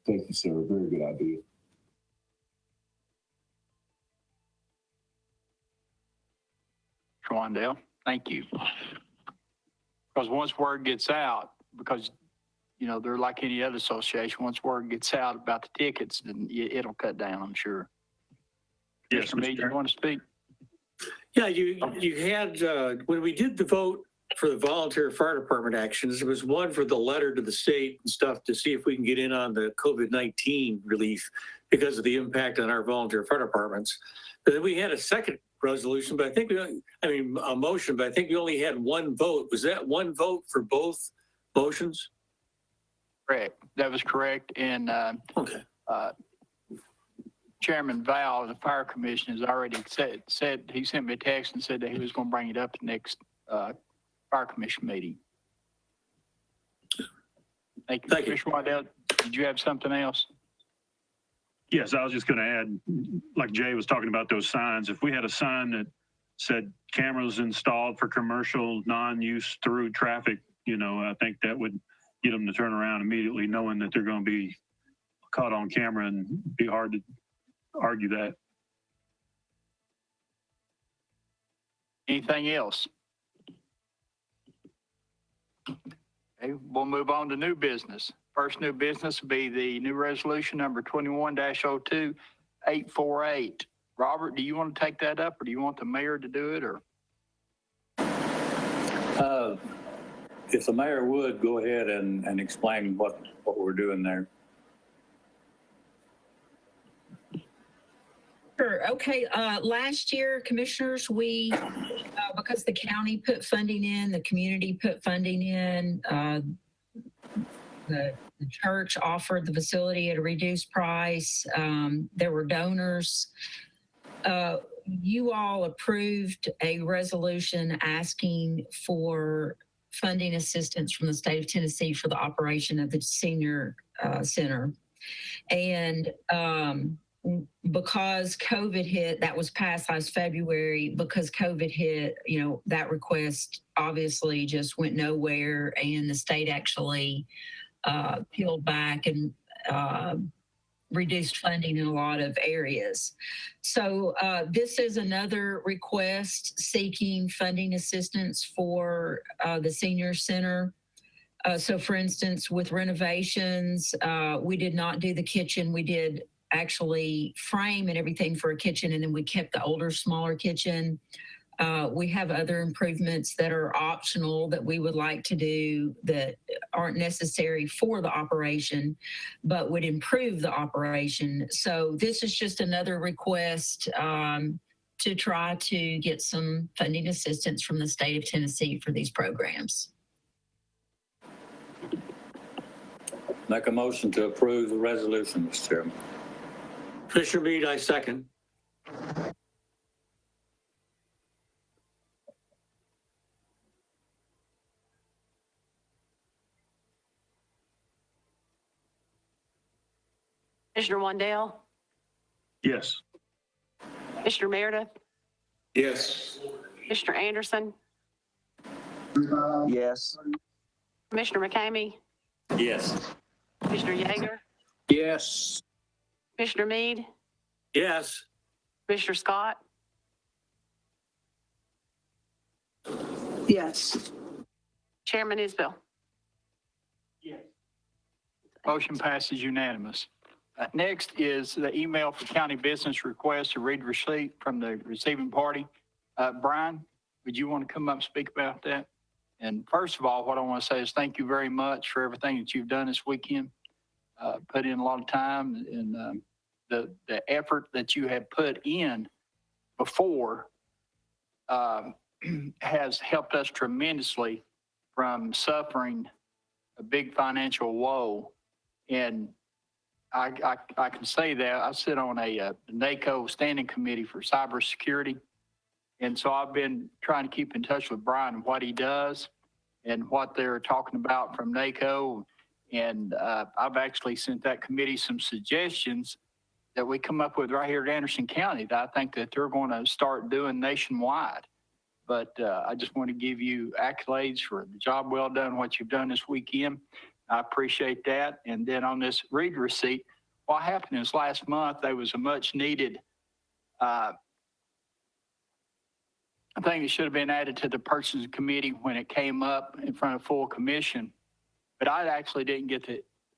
thank you, sir. Very good idea. Schwandell, thank you. Because once word gets out, because, you know, they're like any other association, once word gets out about the tickets, then it'll cut down, I'm sure. Yes, Mr. Meade, you want to speak? Yeah, you had, when we did the vote for the volunteer fire department actions, there was one for the letter to the state and stuff to see if we can get in on the COVID-19 relief because of the impact on our volunteer fire departments. But then we had a second resolution, but I think a motion, but I think we only had one vote. Was that one vote for both motions? Correct. That was correct. And Okay. Chairman Val of the Fire Commission has already said he sent me a text and said that he was going to bring it up at the next Fire Commission meeting. Thank you. Thank you. Commissioner Waddell, did you have something else? Yes, I was just going to add, like Jay was talking about those signs, if we had a sign that said cameras installed for commercial non-use through traffic, you know, I think that would get them to turn around immediately knowing that they're going to be caught on camera, and be hard to argue that. Anything else? Okay, we'll move on to new business. First new business will be the new resolution number 21-02-848. Robert, do you want to take that up, or do you want the mayor to do it, or? If the mayor would, go ahead and explain what we're doing there. Sure. Okay. Last year, commissioners, we, because the county put funding in, the community put funding in, the church offered the facility at a reduced price. There were donors. You all approved a resolution asking for funding assistance from the state of Tennessee for the operation of the senior center. And because COVID hit, that was passed last February, because COVID hit, you know, that request obviously just went nowhere, and the state actually peeled back and reduced funding in a lot of areas. So this is another request seeking funding assistance for the senior center. So for instance, with renovations, we did not do the kitchen. We did actually frame and everything for a kitchen, and then we kept the older, smaller kitchen. We have other improvements that are optional that we would like to do that aren't necessary for the operation, but would improve the operation. So this is just another request to try to get some funding assistance from the state of Tennessee for these programs. Make a motion to approve the resolution, Mr. Chairman. Commissioner Meade, I second. Commissioner Wandell, Yes. Commissioner Meredith, Yes. Commissioner Anderson, Yes. Commissioner McCamey, Yes. Commissioner Yeager, Yes. Commissioner Meade, Yes. Commissioner Scott, Yes. Chairman Isbell. Motion passes unanimous. Next is the email for county business request to read receipt from the receiving party. Brian, would you want to come up and speak about that? And first of all, what I want to say is thank you very much for everything that you've done this weekend. Put in a lot of time, and the effort that you have put in before has helped us tremendously from suffering a big financial woe. And I can say that I sit on a NACO standing committee for cybersecurity, And so I've been trying to keep in touch with Brian and what he does and what they're talking about from NACO. And I've actually sent that committee some suggestions that we come up with right here at Anderson County that I think that they're going to start doing nationwide. But I just want to give you accolades for the job well done, what you've done this weekend. I appreciate that. And then on this read receipt, what happened is last month, there was a much needed thing that should have been added to the purchasing committee when it came up in front of full commission. But I actually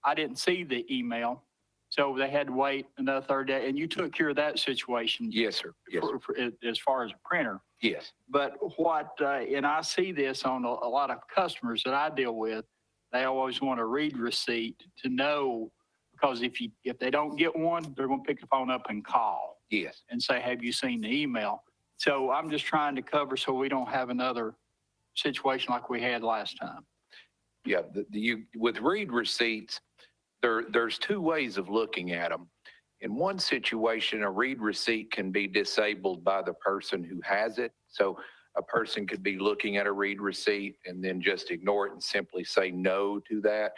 I didn't see the email. So they had to wait another 30 days. And you took care of that situation. Yes, sir. Yes, sir. As far as a printer. Yes. But and I see this on a lot of customers that I deal with, they always want a read receipt to know, because if they don't get one, they're going to pick the phone up and call. Yes. And say, have you seen the email? So I'm just trying to cover so we don't have another situation like we had last time. Yeah. With read receipts, there's two ways of looking at them. In one situation, a read receipt can be disabled by the person who has it. So a person could be looking at a read receipt and then just ignore it and simply say no to that.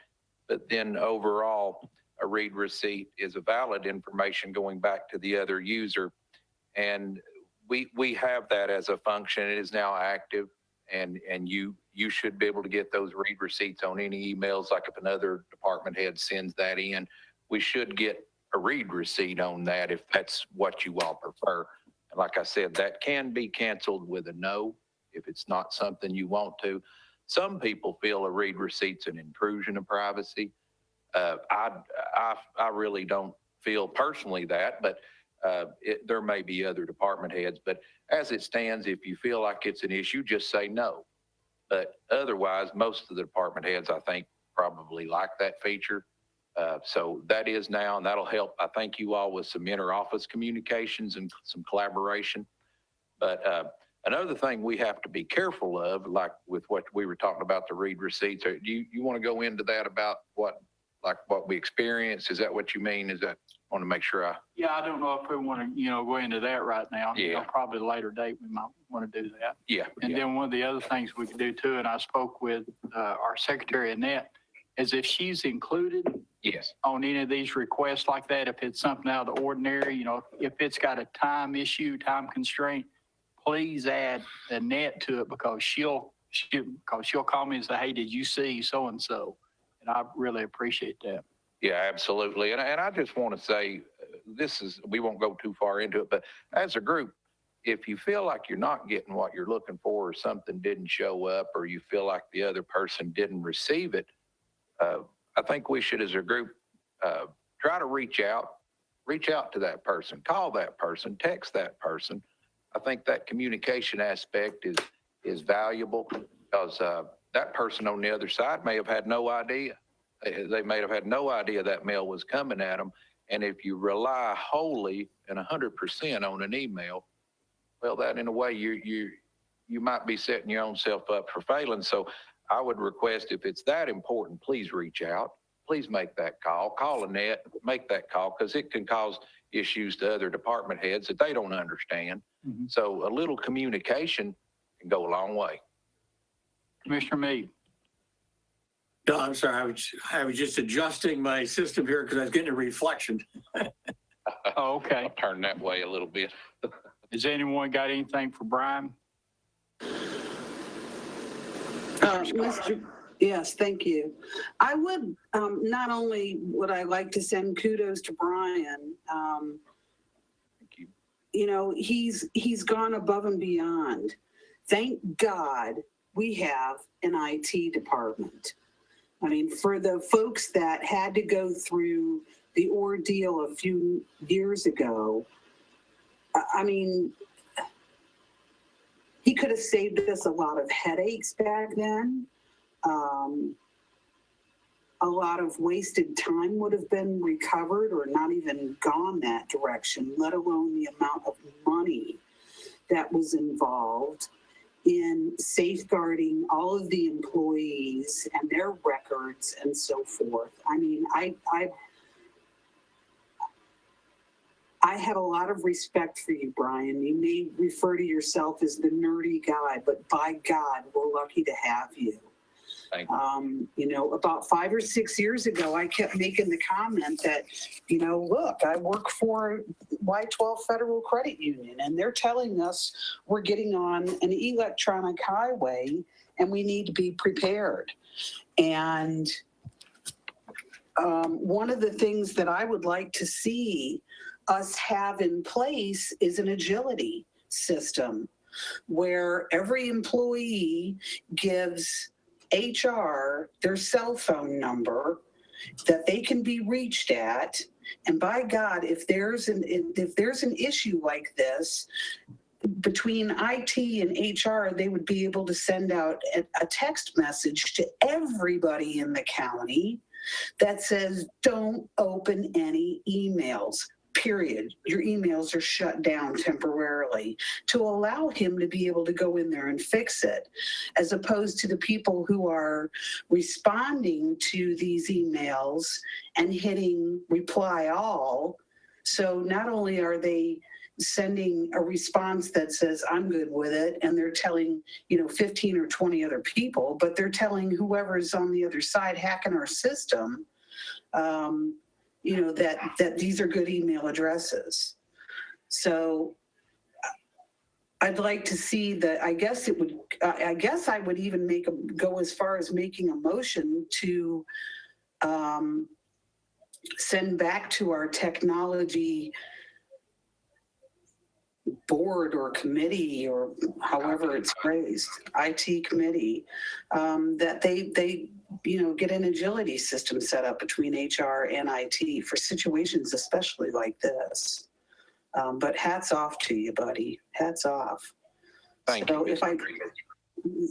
But then overall, a read receipt is a valid information going back to the other user. And we have that as a function. It is now active, and you should be able to get those read receipts on any emails. Like if another department head sends that in, we should get a read receipt on that if that's what you all prefer. And like I said, that can be canceled with a no if it's not something you want to. Some people feel a read receipt's an intrusion of privacy. I really don't feel personally that, but there may be other department heads. But as it stands, if you feel like it's an issue, just say no. But otherwise, most of the department heads, I think, probably like that feature. So that is now, and that'll help, I think, you all with some inter-office communications and some collaboration. But another thing we have to be careful of, like with what we were talking about, the read receipts, do you want to go into that about what we experienced? Is that what you mean? I want to make sure Yeah, I don't know if we want to, go into that right now. Yeah. Probably at a later date, we might want to do that. Yeah. And then one of the other things we could do too, and I spoke with our secretary, Annette, is if she's included Yes. on any of these requests like that, if it's something out of the ordinary, if it's got a time issue, time constraint, please add Annette to it, because she'll call me and say, hey, did you see so-and-so? And I really appreciate that. Yeah, absolutely. And I just want to say, we won't go too far into it, but as a group, if you feel like you're not getting what you're looking for, or something didn't show up, or you feel like the other person didn't receive it, I think we should, as a group, try to reach out to that person, call that person, text that person. I think that communication aspect is valuable, because that person on the other side may have had no idea. They may have had no idea that mail was coming at them. And if you rely wholly and 100% on an email, well, that in a way you might be setting your own self up for failing. So I would request, if it's that important, please reach out. Please make that call. Call Annette, make that call, because it can cause issues to other department heads that they don't understand. Mm-hmm. So a little communication can go a long way. Commissioner Meade. No, I'm sorry. I was just adjusting my system here because I was getting a reflection. Oh, okay. I'll turn that way a little bit. Has anyone got anything for Brian? Yes, thank you. I would, not only would I like to send kudos to Brian, Thank you. he's gone above and beyond. Thank God we have an IT department. I mean, for the folks that had to go through the ordeal a few years ago, I mean, he could have saved us a lot of headaches back then. A lot of wasted time would have been recovered, or not even gone that direction, let alone the amount of money that was involved in safeguarding all of the employees and their records and so forth. I mean, I I have a lot of respect for you, Brian. You may refer to yourself as the nerdy guy, but by God, we're lucky to have you. Thank you. You know, about 5 or 6 years ago, I kept making the comment that, you know, look, I work for Y12 Federal Credit Union, and they're telling us we're getting on an electronic highway and we need to be prepared. And one of the things that I would like to see us have in place is an agility system where every employee gives HR their cell phone number that they can be reached at. And by God, if there's an issue like this between IT and HR, they would be able to send out a text message to everybody in the county that says, don't open any emails, period. Your emails are shut down temporarily, to allow him to be able to go in there and fix it, as opposed to the people who are responding to these emails and hitting reply all. So not only are they sending a response that says, I'm good with it, and they're telling, 15 or 20 other people, but they're telling whoever's on the other side hacking our system, that these are good email addresses. So I'd like to see that. I guess I would even go as far as making a motion to send back to our technology board or committee, or however it's phrased, IT committee, that they get an agility system set up between HR and IT for situations especially like this. But hats off to you, buddy. Hats off. Thank So you.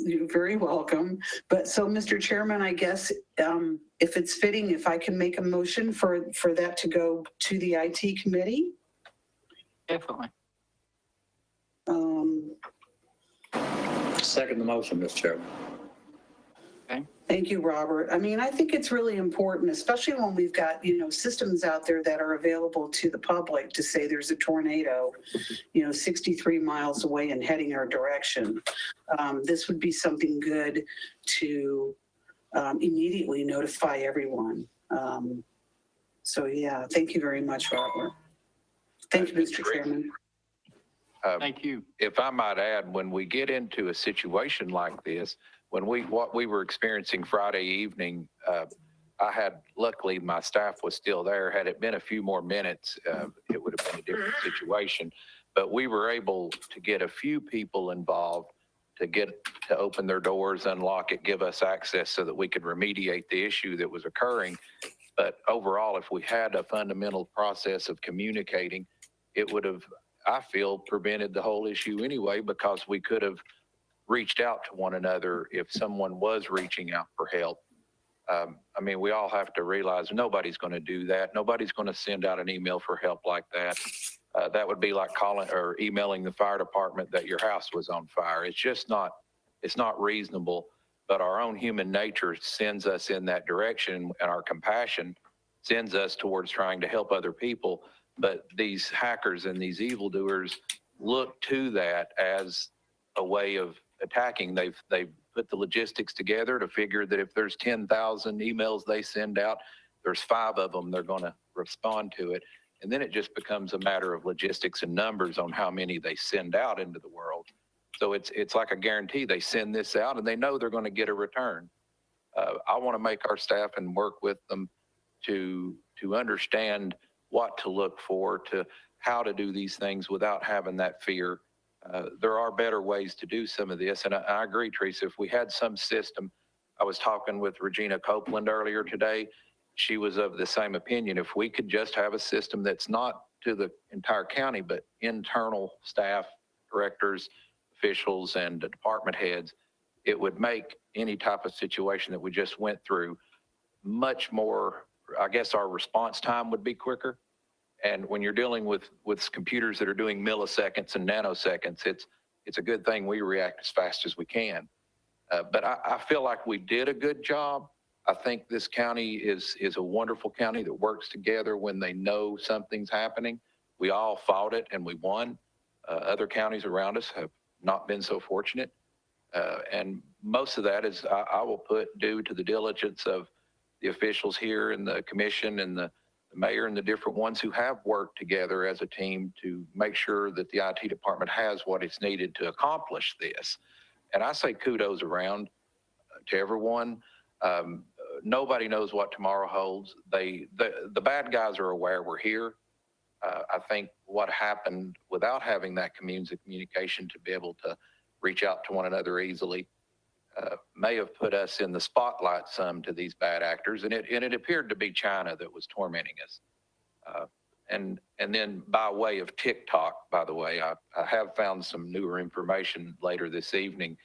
you're very welcome. But so, Mr. Chairman, I guess if it's fitting, if I can make a motion for that to go to the IT committee. Definitely. Second the motion, Mr. Chairman. Thank you, Robert. I mean, I think it's really important, especially when we've got, systems out there that are available to the public to say there's a tornado, 63 miles away and heading our direction. This would be something good to immediately notify everyone. So yeah, thank you very much, Robert. Thank you, Mr. Chairman. Thank you. If I might add, when we get into a situation like this, what we were experiencing Friday evening, luckily my staff was still there. Had it been a few more minutes, it would have been a different situation. But we were able to get a few people involved to open their doors, unlock it, give us access so that we could remediate the issue that was occurring. But overall, if we had a fundamental process of communicating, it would have, I feel, prevented the whole issue anyway, because we could have reached out to one another if someone was reaching out for help. I mean, we all have to realize nobody's going to do that. Nobody's going to send out an email for help like that. That would be like calling or emailing the fire department that your house was on fire. It's not reasonable, but our own human nature sends us in that direction, and our compassion sends us towards trying to help other people. But these hackers and these evildoers look to that as a way of attacking. They've put the logistics together to figure that if there's 10,000 emails they send out, there's 5 of them they're going to respond to it. And then it just becomes a matter of logistics and numbers on how many they send out into the world. So it's like a guarantee. They send this out and they know they're going to get a return. I want to make our staff and work with them to understand what to look for, to how to do these things without having that fear. There are better ways to do some of this. And I agree, Teresa, if we had some system, I was talking with Regina Copeland earlier today. She was of the same opinion. If we could just have a system that's not to the entire county, but internal staff, directors, officials, and department heads, it would make any type of situation that we just went through much more, I guess our response time would be quicker. And when you're dealing with computers that are doing milliseconds and nanoseconds, it's a good thing we react as fast as we can. But I feel like we did a good job. I think this county is a wonderful county that works together when they know something's happening. We all fought it and we won. Other counties around us have not been so fortunate. And most of that is, I will put due to the diligence of the officials here and the commission and the mayor and the different ones who have worked together as a team to make sure that the IT department has what it's needed to accomplish this. And I say kudos around to everyone. Nobody knows what tomorrow holds. The bad guys are aware we're here. I think what happened without having that means of communication to be able to reach out to one another easily may have put us in the spotlight some to these bad actors. And it appeared to be China that was tormenting us. And then by way of TikTok, by the way, I have found some newer information later this evening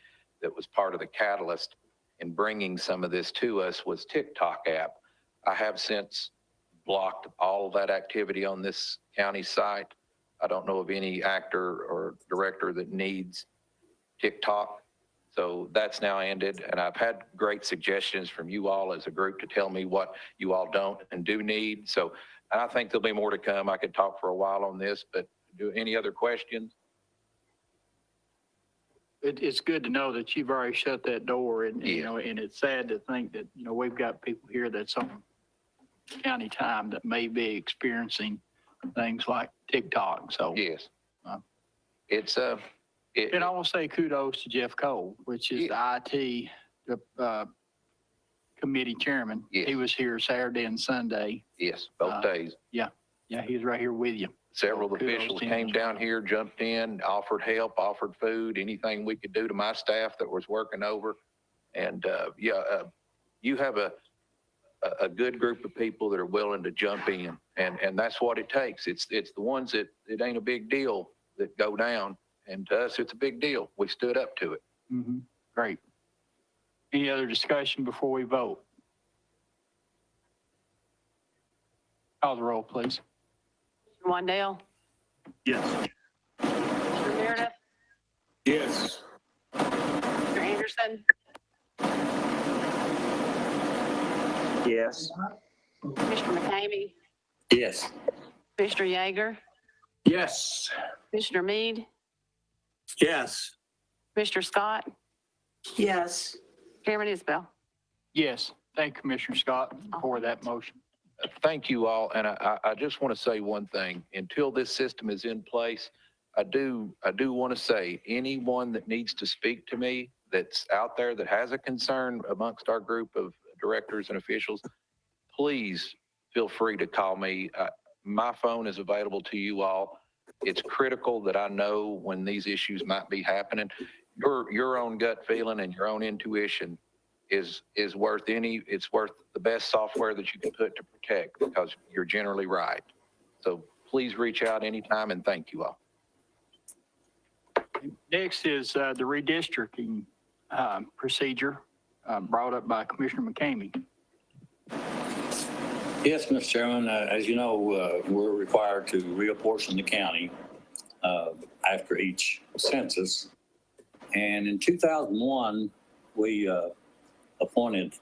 that was part of the catalyst in bringing some of this to us was TikTok app. I have since blocked all of that activity on this county site. I don't know of any actor or director that needs TikTok. So that's now ended. And I've had great suggestions from you all as a group to tell me what you all don't and do need. So I think there'll be more to come. I could talk for a while on this, but do any other questions? It's good to know that you've already shut that door and, you Yeah. know, and it's sad to think that, you know, we've got people here that's on county time that may be experiencing things like TikTok. So, Yes. Uh, It's and I want to say kudos to Jeff Cole, which is the IT committee chairman. Yes. He was here Saturday and Sunday. yes, both days. Yeah, he was right here with you. Several Kudos officials to him. came down here, jumped in, offered help, offered food, anything we could do to my staff that was working over. And you have a good group of people that are willing to jump in, and that's what it takes. It's the ones that it ain't a big deal that go down, and to us it's a big deal. We stood up to it. Mm-hmm. Great. Any other discussion before we vote? Call the roll, please. Mr. Wandale, Yes. Mr. Meredith, Yes. Mr. Anderson, Yes. Commissioner McCamey, Yes. Commissioner Yeager, Yes. Commissioner Meade, Yes. Commissioner Scott, Yes. Chairman Isbell. Yes. Thank you, Commissioner Scott, for that motion. Thank you all, and I just want to say one thing. Until this system is in place, I do want to say, anyone that needs to speak to me that's out there that has a concern amongst our group of directors and officials, please feel free to call me. My phone is available to you all. It's critical that I know when these issues might be happening. Your own gut feeling and your own intuition is worth it's worth the best software that you can put to protect, because you're generally right. So please reach out anytime, and thank you all. Next is the redistricting procedure brought up by Commissioner McCamey. Yes, Mr. Chairman, as you know, we're required to reapportion the county after each census. And in 2001, we appointed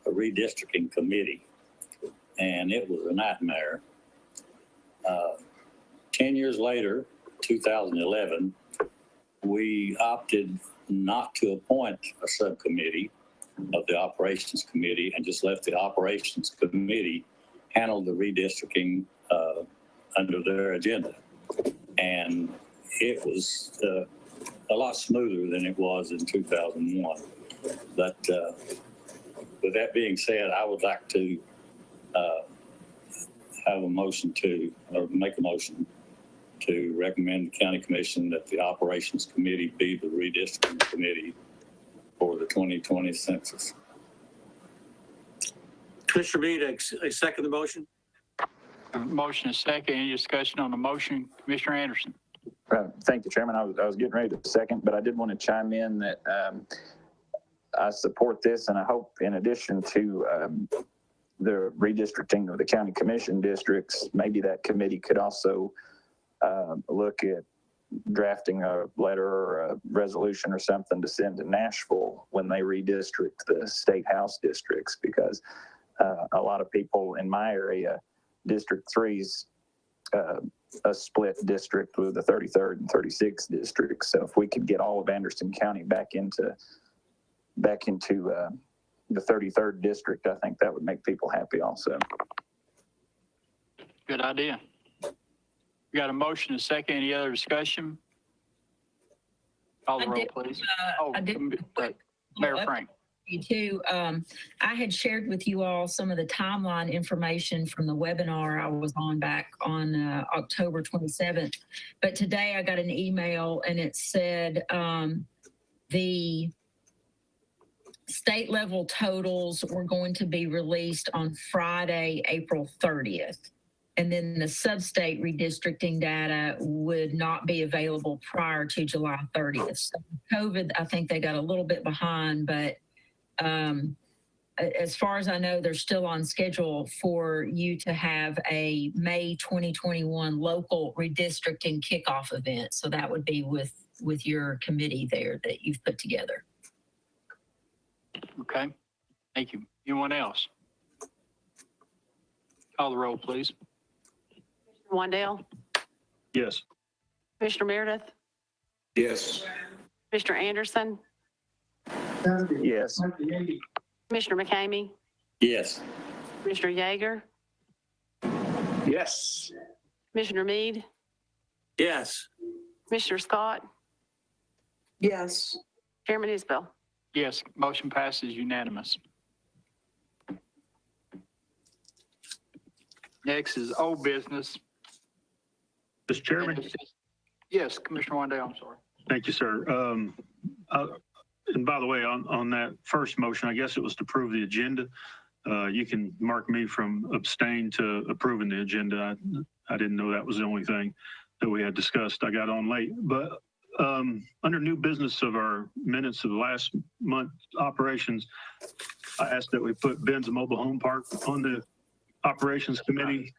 a redistricting committee, and it was a nightmare. 10 years later, 2011, we opted not to appoint a subcommittee of the operations committee and just left the operations committee handle the redistricting under their agenda. And it was a lot smoother than it was in 2001. But with that being said, I would like to have a motion or make a motion to recommend the county commission that the operations committee be the redistricting committee for the 2020 census. Commissioner Meade, I second the motion. Motion is second. Any discussion on the motion? Commissioner Anderson. Thank you, Chairman. I was getting ready to second, but I did want to chime in that I support this, and I hope in addition to the redistricting of the county commission districts, maybe that committee could also look at drafting a letter or a resolution or something to send to Nashville when they redistrict the state house districts, because a lot of people in my area, District 3's a split district with the 33rd and 36th districts. So if we could get all of Anderson County back into the 33rd district, I think that would make people happy also. Good idea. We got a motion, a second. Any other discussion? Call the I roll, did, please. I did Mayor Frank. You too. I had shared with you all some of the timeline information from the webinar I was on back on October 27th. But today I got an email and it said the state level totals were going to be released on Friday, April 30th. And then the sub-state redistricting data would not be available prior to July 30th. So COVID, I think they got a little bit behind, but as far as I know, they're still on schedule for you to have a May 2021 local redistricting kickoff event. So that would be with your committee there that you've put together. Okay, thank you. Anyone else? Call the roll, please. Wandale, Yes. Commissioner Meredith, Yes. Commissioner Anderson, Yes. Commissioner McCamey, Yes. Commissioner Yeager, Yes. Commissioner Mead, Yes. Commissioner Scott, Yes. Chairman Isbell. Yes, motion passes unanimous. Next is old business. Mr. Chairman? Yes, Commissioner Wandale, I'm sorry. Thank you, sir. And by the way, on that first motion, I guess it was to approve the agenda. You can mark me from abstain to approving the agenda. I didn't know that was the only thing that we had discussed. I got on late, but under new business of our minutes of the last month operations, I asked that we put Ben's Mobile Home Park on the operations committee.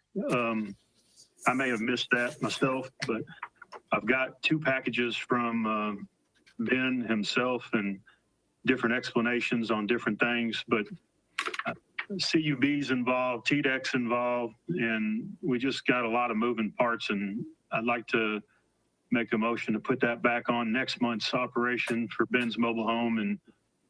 I may have missed that myself, but I've got 2 packages from Ben himself and different explanations on different things, but CUB's involved, TDEC's involved, and we just got a lot of moving parts, and I'd like to make a motion to put that back on next month's operation for Ben's Mobile Home, and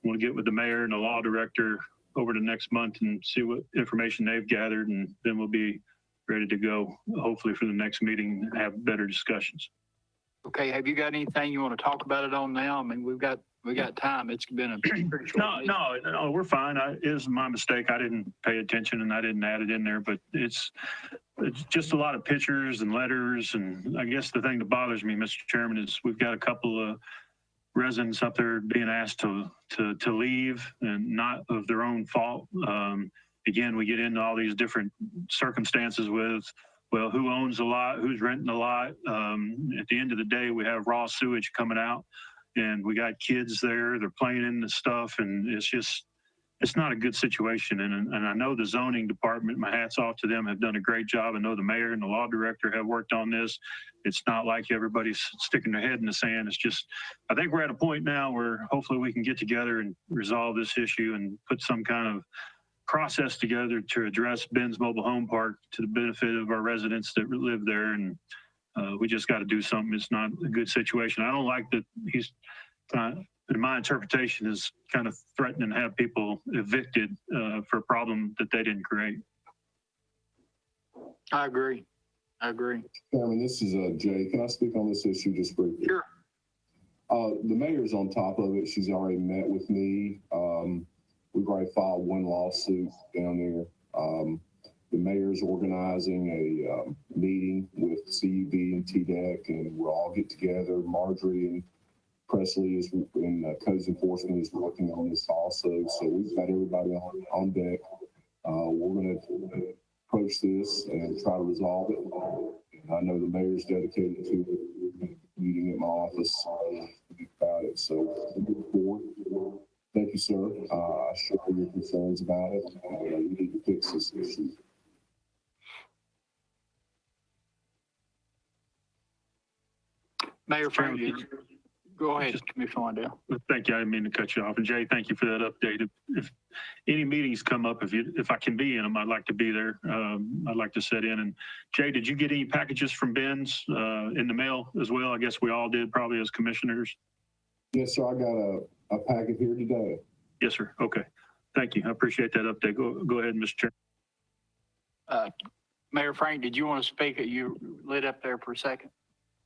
we'll get with the mayor and the law director over the next month and see what information they've gathered, and then we'll be ready to go, hopefully for the next meeting, and have better discussions. Okay, have you got anything you want to talk about it on now? I mean, we got time. It's been a pretty short meeting. No, we're fine. It is my mistake. I didn't pay attention and I didn't add it in there, but it's just a lot of pictures and letters. And I guess the thing that bothers me, Mr. Chairman, is we've got a couple of residents up there being asked to leave and not of their own fault. Again, we get into all these different circumstances with, well, who owns a lot, who's renting a lot. At the end of the day, we have raw sewage coming out and we got kids there, they're playing in the stuff, and it's not a good situation. And I know the zoning department, my hat's off to them, have done a great job. I know the mayor and the law director have worked on this. It's not like everybody's sticking their head in the sand. It's just, I think we're at a point now where hopefully we can get together and resolve this issue and put some kind of process together to address Ben's Mobile Home Park to the benefit of our residents that live there. And we just got to do something. It's not a good situation. I don't like that he's, in my interpretation, is kind of threatening to have people evicted for a problem that they didn't create. I agree. Chairman, this is Jay. Can I speak on this issue just briefly? Sure. The mayor's on top of it. She's already met with me. We've already filed 1 lawsuit down there. The mayor's organizing a meeting with CUB and TDEC, and we'll all get together. Marjorie and Presley is in codes enforcement is working on this also. So we've got everybody on deck. We're going to approach this and try to resolve it. And I know the mayor's dedicated to meeting at my office about it. So we look forward. Thank you, sir. I share your concerns about it. We need to fix this issue. Mayor Frank, Go ahead, Commissioner Wendell. Thank you. I didn't mean to cut you off. And Jay, thank you for that update. If any meetings come up, if I can be in them, I'd like to be there. I'd like to sit in. And Jay, did you get any packages from Ben's in the mail as well? I guess we all did, probably as commissioners. Yes, sir. I got a packet here today. Yes, sir. Okay. Thank you. I appreciate that update. Go ahead, Mr. Chair. Mayor Frank, did you want to speak? You lit up there for a second.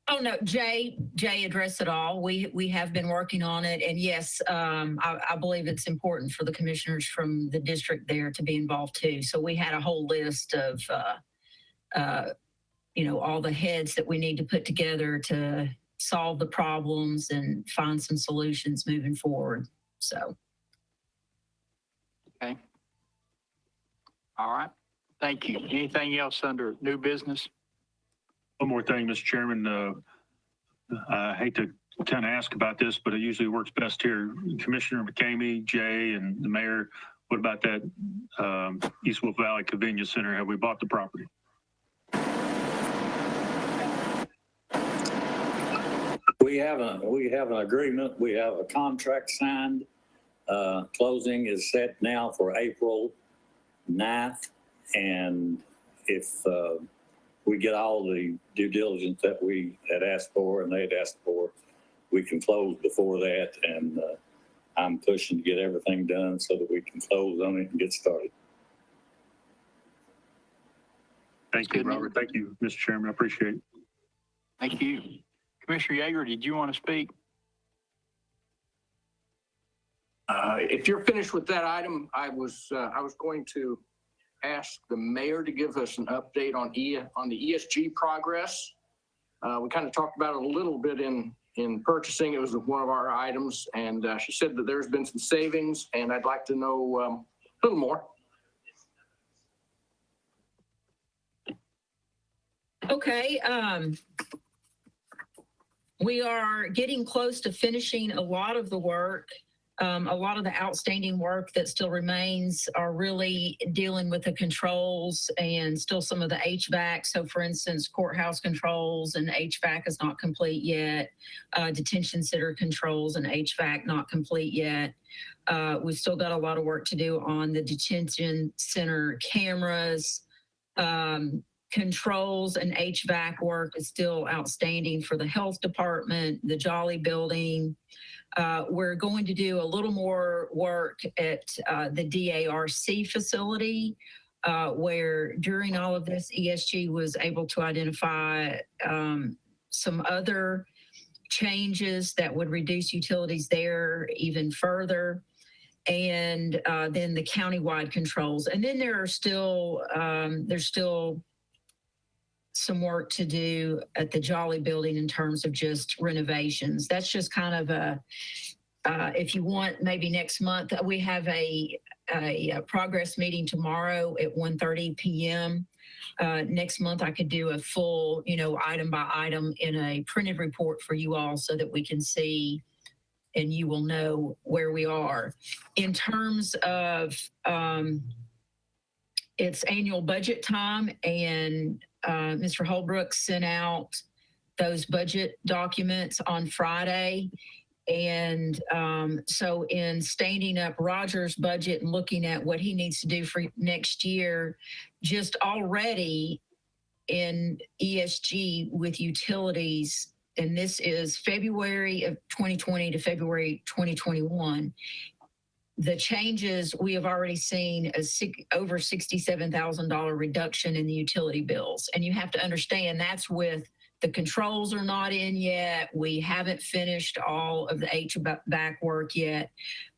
Oh, no, Jay addressed it all. We have been working on it. And yes, I believe it's important for the commissioners from the district there to be involved too. So we had a whole list of, all the heads that we need to put together to solve the problems and find some solutions moving forward. So. Okay. All right. Thank you. Anything else under new business? One more thing, Mr. Chairman. I hate to kind of ask about this, but it usually works best here. Commissioner McCamey, Jay, and the mayor, what about that East Wolf Valley Convenience Center? Have we bought the property? We have an agreement. We have a contract signed. Closing is set now for April 9th. And if we get all the due diligence that we had asked for and they'd asked for, we can close before that. And I'm pushing to get everything done so that we can close on it and get started. Thank you, Robert. Thank you, Mr. Chairman. I appreciate it. Thank you. Commissioner Yeager, did you want to speak? If you're finished with that item, I was going to ask the mayor to give us an update on the ESG progress. We kind of talked about it a little bit in purchasing. It was one of our items, and she said that there's been some savings, and I'd like to know a little more. Okay, we are getting close to finishing a lot of the work. A lot of the outstanding work that still remains are really dealing with the controls and still some of the HVAC. So for instance, courthouse controls and HVAC is not complete yet. Detention center controls and HVAC not complete yet. We've still got a lot of work to do on the detention center cameras. Controls and HVAC work is still outstanding for the health department, the Jolly building. We're going to do a little more work at the DARC facility, where during all of this, ESG was able to identify some other changes that would reduce utilities there even further. And then the countywide controls. And then there's still some work to do at the Jolly building in terms of just renovations. That's just kind of if you want, maybe next month, we have a progress meeting tomorrow at 1:30 p.m. Next month, I could do a full, item by item in a printed report for you all so that we can see and you will know where we are. In terms of it's annual budget time, and Mr. Holbrook sent out those budget documents on Friday. And so in standing up Roger's budget and looking at what he needs to do for next year, just already in ESG with utilities, and this is February of 2020 to February 2021, the changes, we have already seen over $67,000 reduction in the utility bills. And you have to understand that's with the controls are not in yet. We haven't finished all of the HVAC work yet,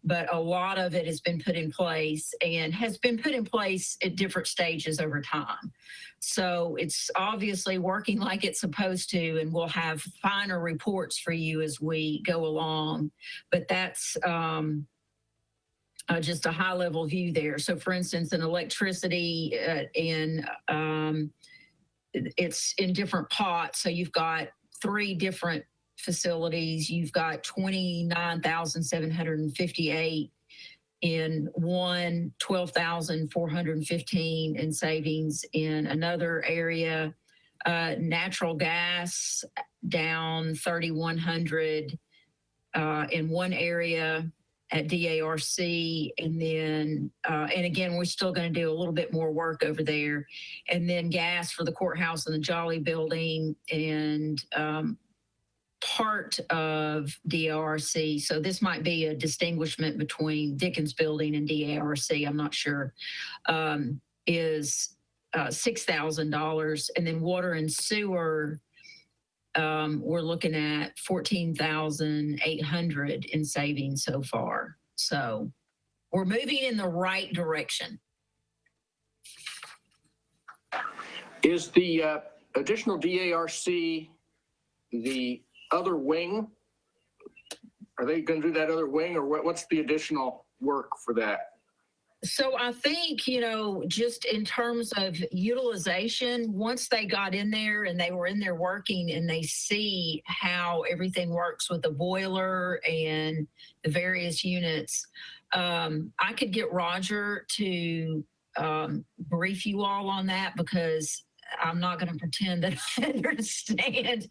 but a lot of it has been put in place and has been put in place at different stages over time. So it's obviously working like it's supposed to, and we'll have finer reports for you as we go along. But that's just a high level view there. So for instance, in electricity it's in different pots. So you've got 3 different facilities. You've got 29,758 in one, 12,415 in savings in another area. Natural gas down 3,100. in one area at DARC, and then, and again, we're still going to do a little bit more work over there, and then gas for the courthouse and the Jolly building, and part of DARC. So this might be a distinguishment between Dickens Building and DARC. I'm not sure. Is $6,000, and then water and sewer. We're looking at 14,800 in savings so far. So we're moving in the right direction. Is the additional DARC the other wing? Are they going to do that other wing, or what's the additional work for that? So I think, just in terms of utilization, once they got in there and they were in there working and they see how everything works with the boiler and the various units, I could get Roger to brief you all on that, because I'm not going to pretend that I understand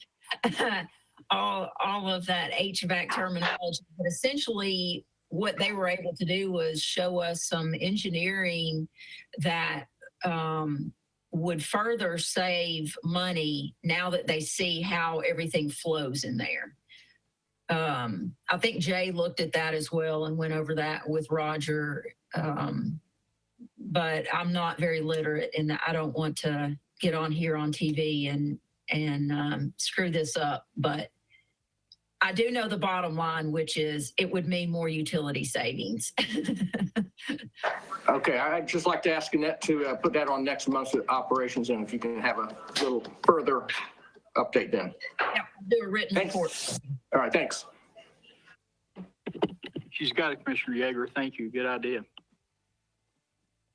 all of that HVAC terminology. But essentially, what they were able to do was show us some engineering that would further save money now that they see how everything flows in there. I think Jay looked at that as well and went over that with Roger. But I'm not very literate, and I don't want to get on here on TV and screw this up. But I do know the bottom line, which is it would mean more utility savings. Okay, I'd just like to ask Annette to put that on next month's operations, and if you can have a little further update then. Yeah, do a written Thanks. report. All right, thanks. She's got it, Commissioner Yeager. Thank you. Good idea.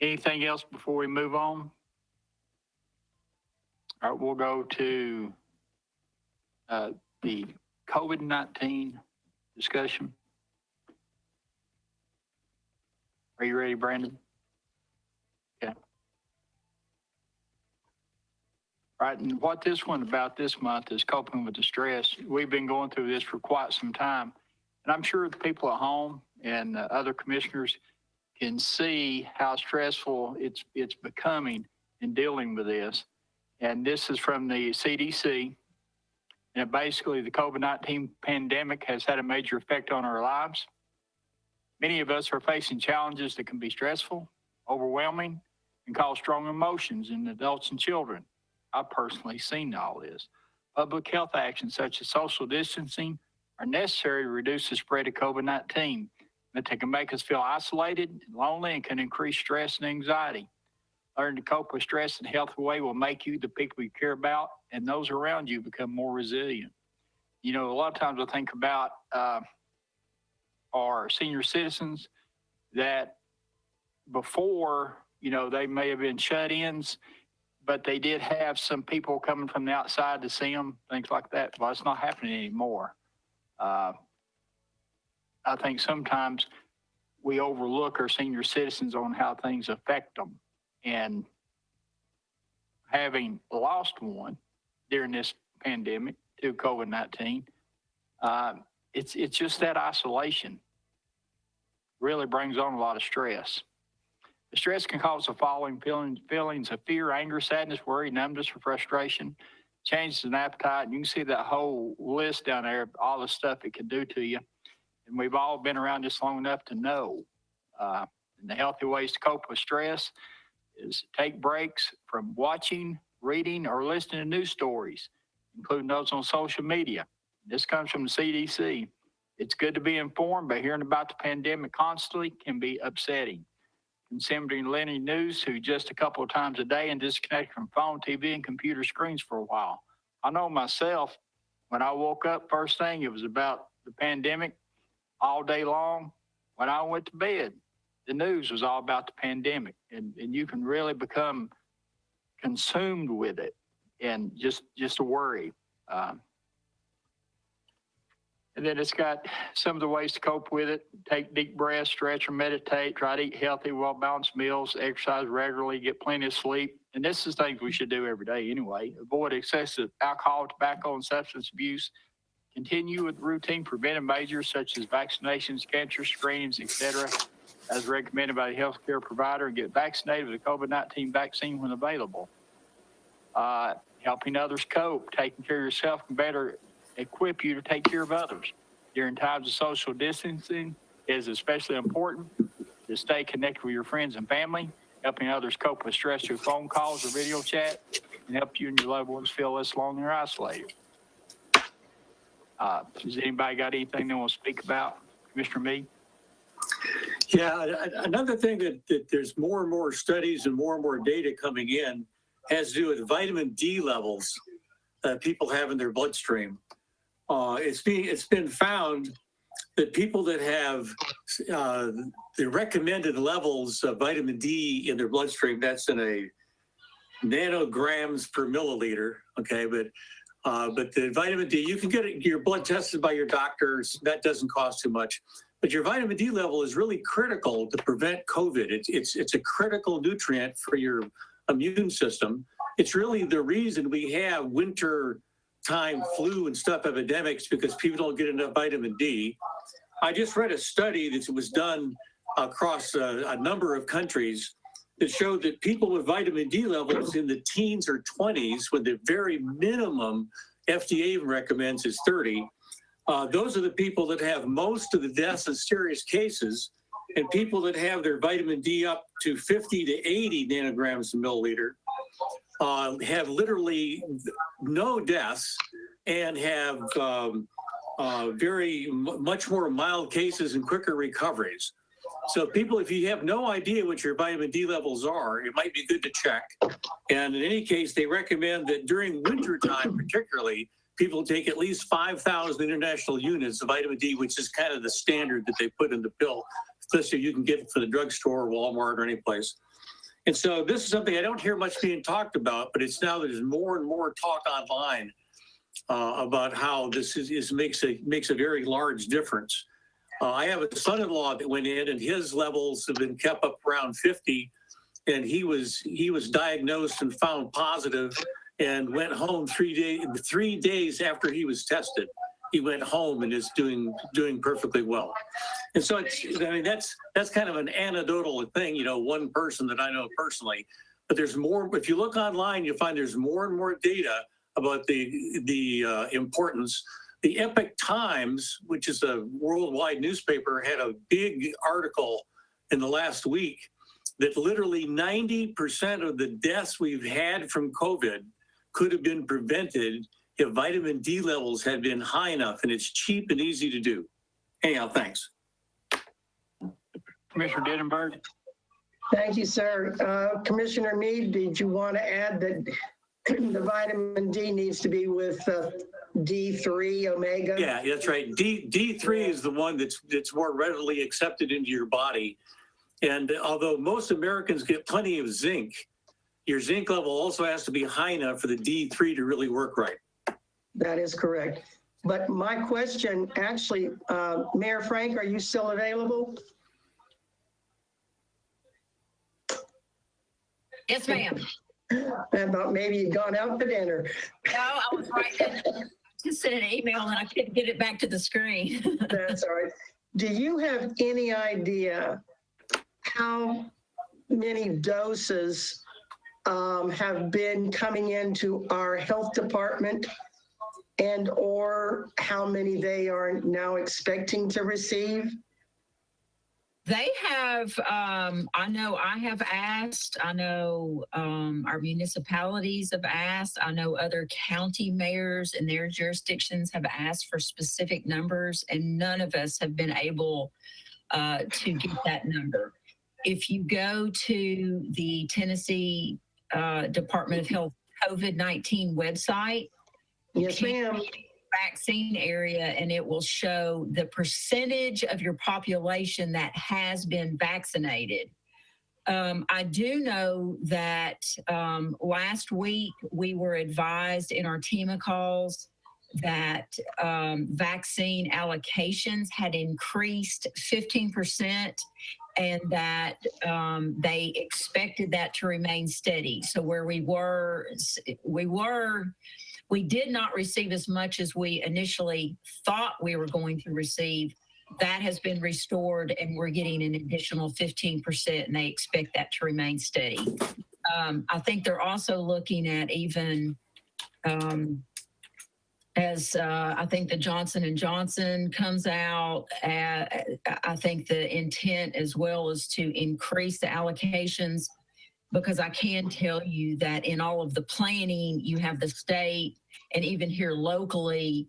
Anything else before we move on? All right, we'll go to the COVID-19 discussion. Are you ready, Brandon? Okay. All right, and what this one about this month is coping with the stress. We've been going through this for quite some time, and I'm sure the people at home and other commissioners can see how stressful it's becoming in dealing with this. And this is from the CDC. And basically, the COVID-19 pandemic has had a major effect on our lives. Many of us are facing challenges that can be stressful, overwhelming, and cause strong emotions in adults and children. I've personally seen all this. Public health actions such as social distancing are necessary to reduce the spread of COVID-19, but they can make us feel isolated and lonely and can increase stress and anxiety. Learning to cope with stress in a healthy way will make you, the people you care about, and those around you become more resilient. A lot of times I think about our senior citizens that before, they may have been shut-ins, but they did have some people coming from the outside to see them, things like that. Well, it's not happening anymore. I think sometimes we overlook our senior citizens on how things affect them. And having lost one during this pandemic to COVID-19, it's just that isolation really brings on a lot of stress. The stress can cause the following feelings of fear, anger, sadness, worry, numbness, or frustration, changes in appetite. And you can see that whole list down there of all the stuff it can do to you. And we've all been around this long enough to know. And the healthy ways to cope with stress is take breaks from watching, reading, or listening to news stories, including those on social media. This comes from the CDC. It's good to be informed, but hearing about the pandemic constantly can be upsetting. Consuming linear news to just a couple of times a day and disconnecting from phone, TV, and computer screens for a while. I know myself, when I woke up, first thing, it was about the pandemic all day long. When I went to bed, the news was all about the pandemic, and you can really become consumed with it and just a worry. And then it's got some of the ways to cope with it. Take deep breaths, stretch or meditate, try to eat healthy, well-balanced meals, exercise regularly, get plenty of sleep. And this is things we should do every day anyway. Avoid excessive alcohol, tobacco, and substance abuse. continue with routine preventive measures such as vaccinations, cancer screenings, et cetera, as recommended by the healthcare provider, and get vaccinated with the COVID-19 vaccine when available. Helping others cope, taking care of yourself can better equip you to take care of others. During times of social distancing, it is especially important to stay connected with your friends and family. Helping others cope with stress through phone calls or video chat can help you and your loved ones feel less lonely or isolated. Has anybody got anything they want to speak about? Commissioner Meade? Yeah, another thing that there's more and more studies and more data coming in has to do with vitamin D levels that people have in their bloodstream. It's been found that people that have the recommended levels of vitamin D in their bloodstream, that's in a nanograms per milliliter, okay, but the vitamin D, you can get your blood tested by your doctors. That doesn't cost too much. But your vitamin D level is really critical to prevent COVID. It's a critical nutrient for your immune system. It's really the reason we have winter time flu and stuff epidemics, because people don't get enough vitamin D. I just read a study that was done across a number of countries that showed that people with vitamin D levels in the teens or 20s, when the very minimum FDA recommends is 30, those are the people that have most of the deaths and serious cases, and people that have their vitamin D up to 50 to 80 nanograms per milliliter have literally no deaths and have much more mild cases and quicker recoveries. So people, if you have no idea what your vitamin D levels are, it might be good to check. And in any case, they recommend that during winter time, particularly, people take at least 5,000 international units of vitamin D, which is kind of the standard that they put in the pill, especially you can get it for the drugstore, Walmart, or any place. And so this is something I don't hear much being talked about, but it's now there's more and more talk online about how this makes a very large difference. I have a son-in-law that went in, and his levels have been kept up around 50, and he was diagnosed and found positive, and went home 3 days after he was tested. He went home and is doing perfectly well. And so that's kind of an anecdotal thing, one person that I know personally. But there's more. If you look online, you'll find there's more and more data about the importance. The Epoch Times, which is a worldwide newspaper, had a big article in the last week that literally 90% of the deaths we've had from COVID could have been prevented if vitamin D levels had been high enough, and it's cheap and easy to do. Anyhow, thanks. Commissioner Dittenberg? Thank you, sir. Commissioner Meade, did you want to add that the vitamin D needs to be with D3 omega? Yeah, that's right. D3 is the one that's more readily accepted into your body. And although most Americans get plenty of zinc, your zinc level also has to be high enough for the D3 to really work right. That is correct. But my question, actually, Mayor Frank, are you still available? Yes, ma'am. I thought maybe you'd gone out for dinner. No, I was right there. Just sent an email and I couldn't get it back to the screen. That's all right. Do you have any idea how many doses have been coming into our health department, and or how many they are now expecting to receive? They have, I know I have asked, I know our municipalities have asked, I know other county mayors in their jurisdictions have asked for specific numbers, and none of us have been able to get that number. If you go to the Tennessee Department of Health COVID-19 website, yes, ma'am, vaccine area, and it will show the percentage of your population that has been vaccinated. I do know that last week we were advised in our TEMA calls that vaccine allocations had increased 15%, and that they expected that to remain steady. So where we were We did not receive as much as we initially thought we were going to receive. That has been restored, and we're getting an additional 15%, and they expect that to remain steady. I think they're also looking at even as I think the Johnson & Johnson comes out, I think the intent as well is to increase the allocations, because I can tell you that in all of the planning, you have the state, and even here locally,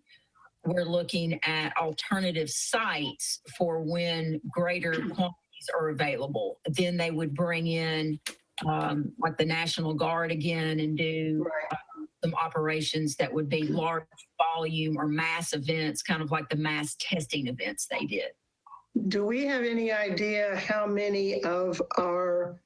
we're looking at alternative sites for when greater quantities are available. Then they would bring in like the National Guard again and do some operations that would be large volume or mass events, kind of like the mass testing events they did. Do we have any idea how many of our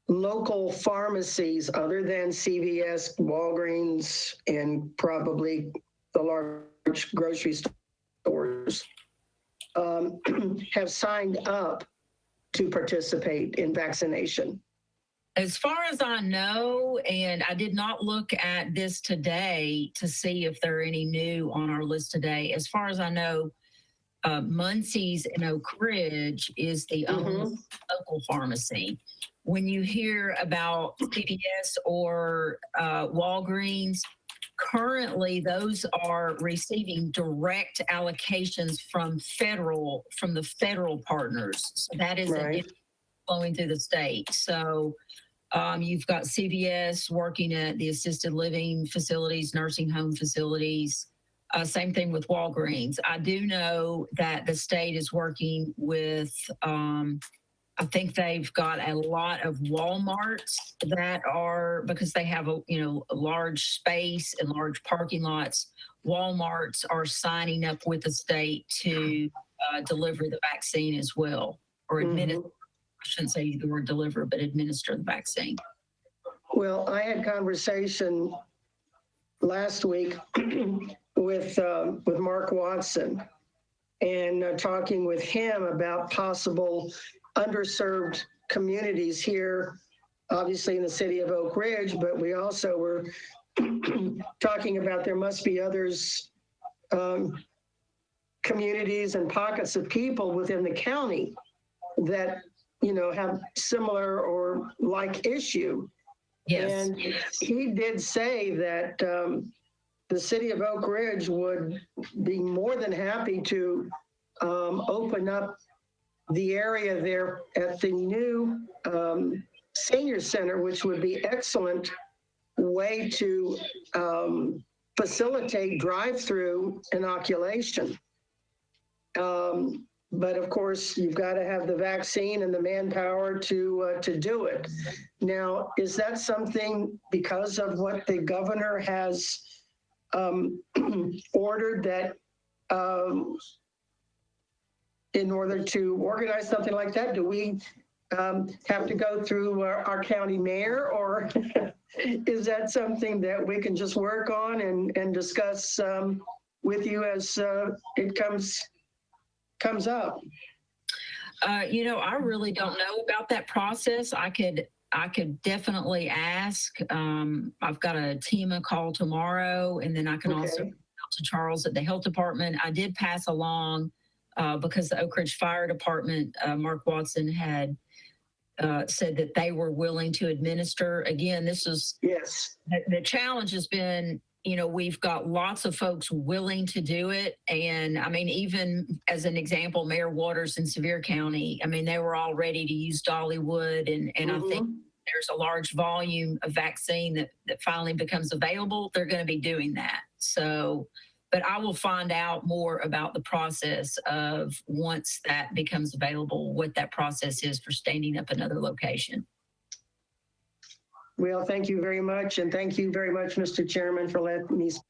local pharmacies, other than CVS, Walgreens, and probably the large grocery stores, have signed up to participate in vaccination? As far as I know, and I did not look at this today to see if there are any new on our list today. As far as I know, Muncie's in Oak Ridge is the only local pharmacy. When you hear about CVS or Walgreens, currently those are receiving direct allocations from the federal partners. So that is flowing through the state. So you've got CVS working at the assisted living facilities, nursing home facilities. Same thing with Walgreens. I do know that the state is working with, I think they've got a lot of Walmarts that are, because they have a large space and large parking lots. Walmarts are signing up with the state to deliver the vaccine as well, or administer. I shouldn't say the word deliver, but administer the vaccine. Well, I had conversation last week with Mark Watson, and talking with him about possible underserved communities here, obviously in the city of Oak Ridge, but we also were talking about there must be others, communities and pockets of people within the county that have similar or like issue. Yes. And he did say that the city of Oak Ridge would be more than happy to open up the area there at the new senior center, which would be excellent way to facilitate drive-through inoculation. But of course, you've got to have the vaccine and the manpower to do it. Now, is that something, because of what the governor has ordered, that in order to organize something like that, do we have to go through our county mayor, or is that something that we can just work on and discuss with you as it comes up? I really don't know about that process. I could definitely ask. I've got a TEMA call tomorrow, and then I can also reach out to Charles at the health department. I did pass along because the Oak Ridge Fire Department, Mark Watson had said that they were willing to administer. Again, this is the challenge has been, we've got lots of folks willing to do it. And I mean, even as an example, Mayor Waters in Sevier County, I mean, they were all ready to use Dollywood. And I think there's a large volume of vaccine that finally becomes available. They're going to be doing that. So, but I will find out more about the process of, once that becomes available, what that process is for standing up another location. Well, thank you very much. And thank you very much, Mr. Chairman, for letting me speak.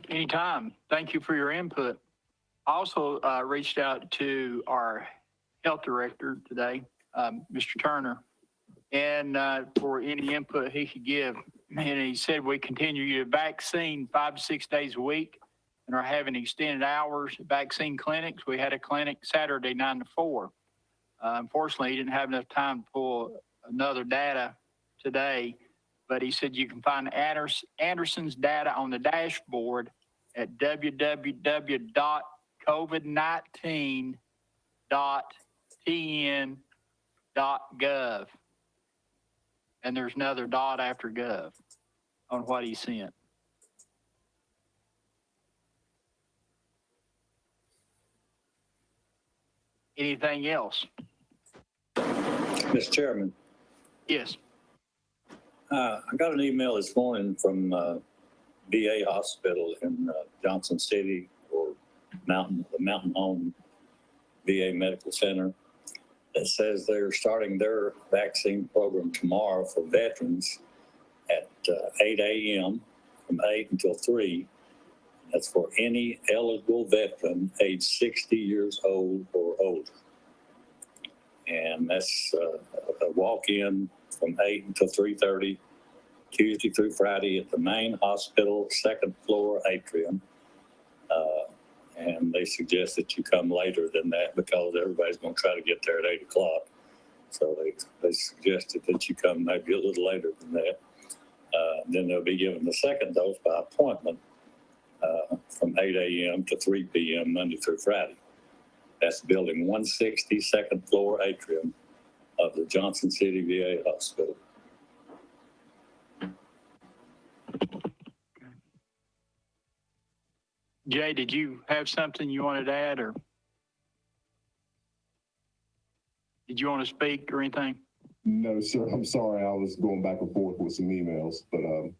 Anytime. Thank you for your input. I also reached out to our health director today, Mr. Turner, and for any input he could give. And he said we continue to vaccine 5 to 6 days a week and are having extended hours vaccine clinics. We had a clinic Saturday 9 to 4. Unfortunately, he didn't have enough time to pull another data today, but he said you can find Anderson's data on the dashboard at www.covid19.tn.gov. And there's another dot after gov on what he sent. Anything else? Mr. Chairman, Yes. I got an email this morning from VA Hospital in Johnson City, or the Mountain Home VA Medical Center, that says they're starting their vaccine program tomorrow for veterans at 8 a.m. from 8 until 3. That's for any eligible veteran age 60 years old or older. And that's a walk-in from 8 until 3:30, Tuesday through Friday at the main hospital, second floor atrium. And they suggest that you come later than that because everybody's going to try to get there at 8 o'clock. So they suggested that you come maybe a little later than that. Then they'll be given the second dose by appointment from 8 a.m. to 3 p.m. Monday through Friday. That's building 160, second floor atrium of the Johnson City VA Hospital. Jay, did you have something you wanted to add, or did you want to speak or anything? No, sir. I'm sorry. I was going back and forth with some emails, but I'm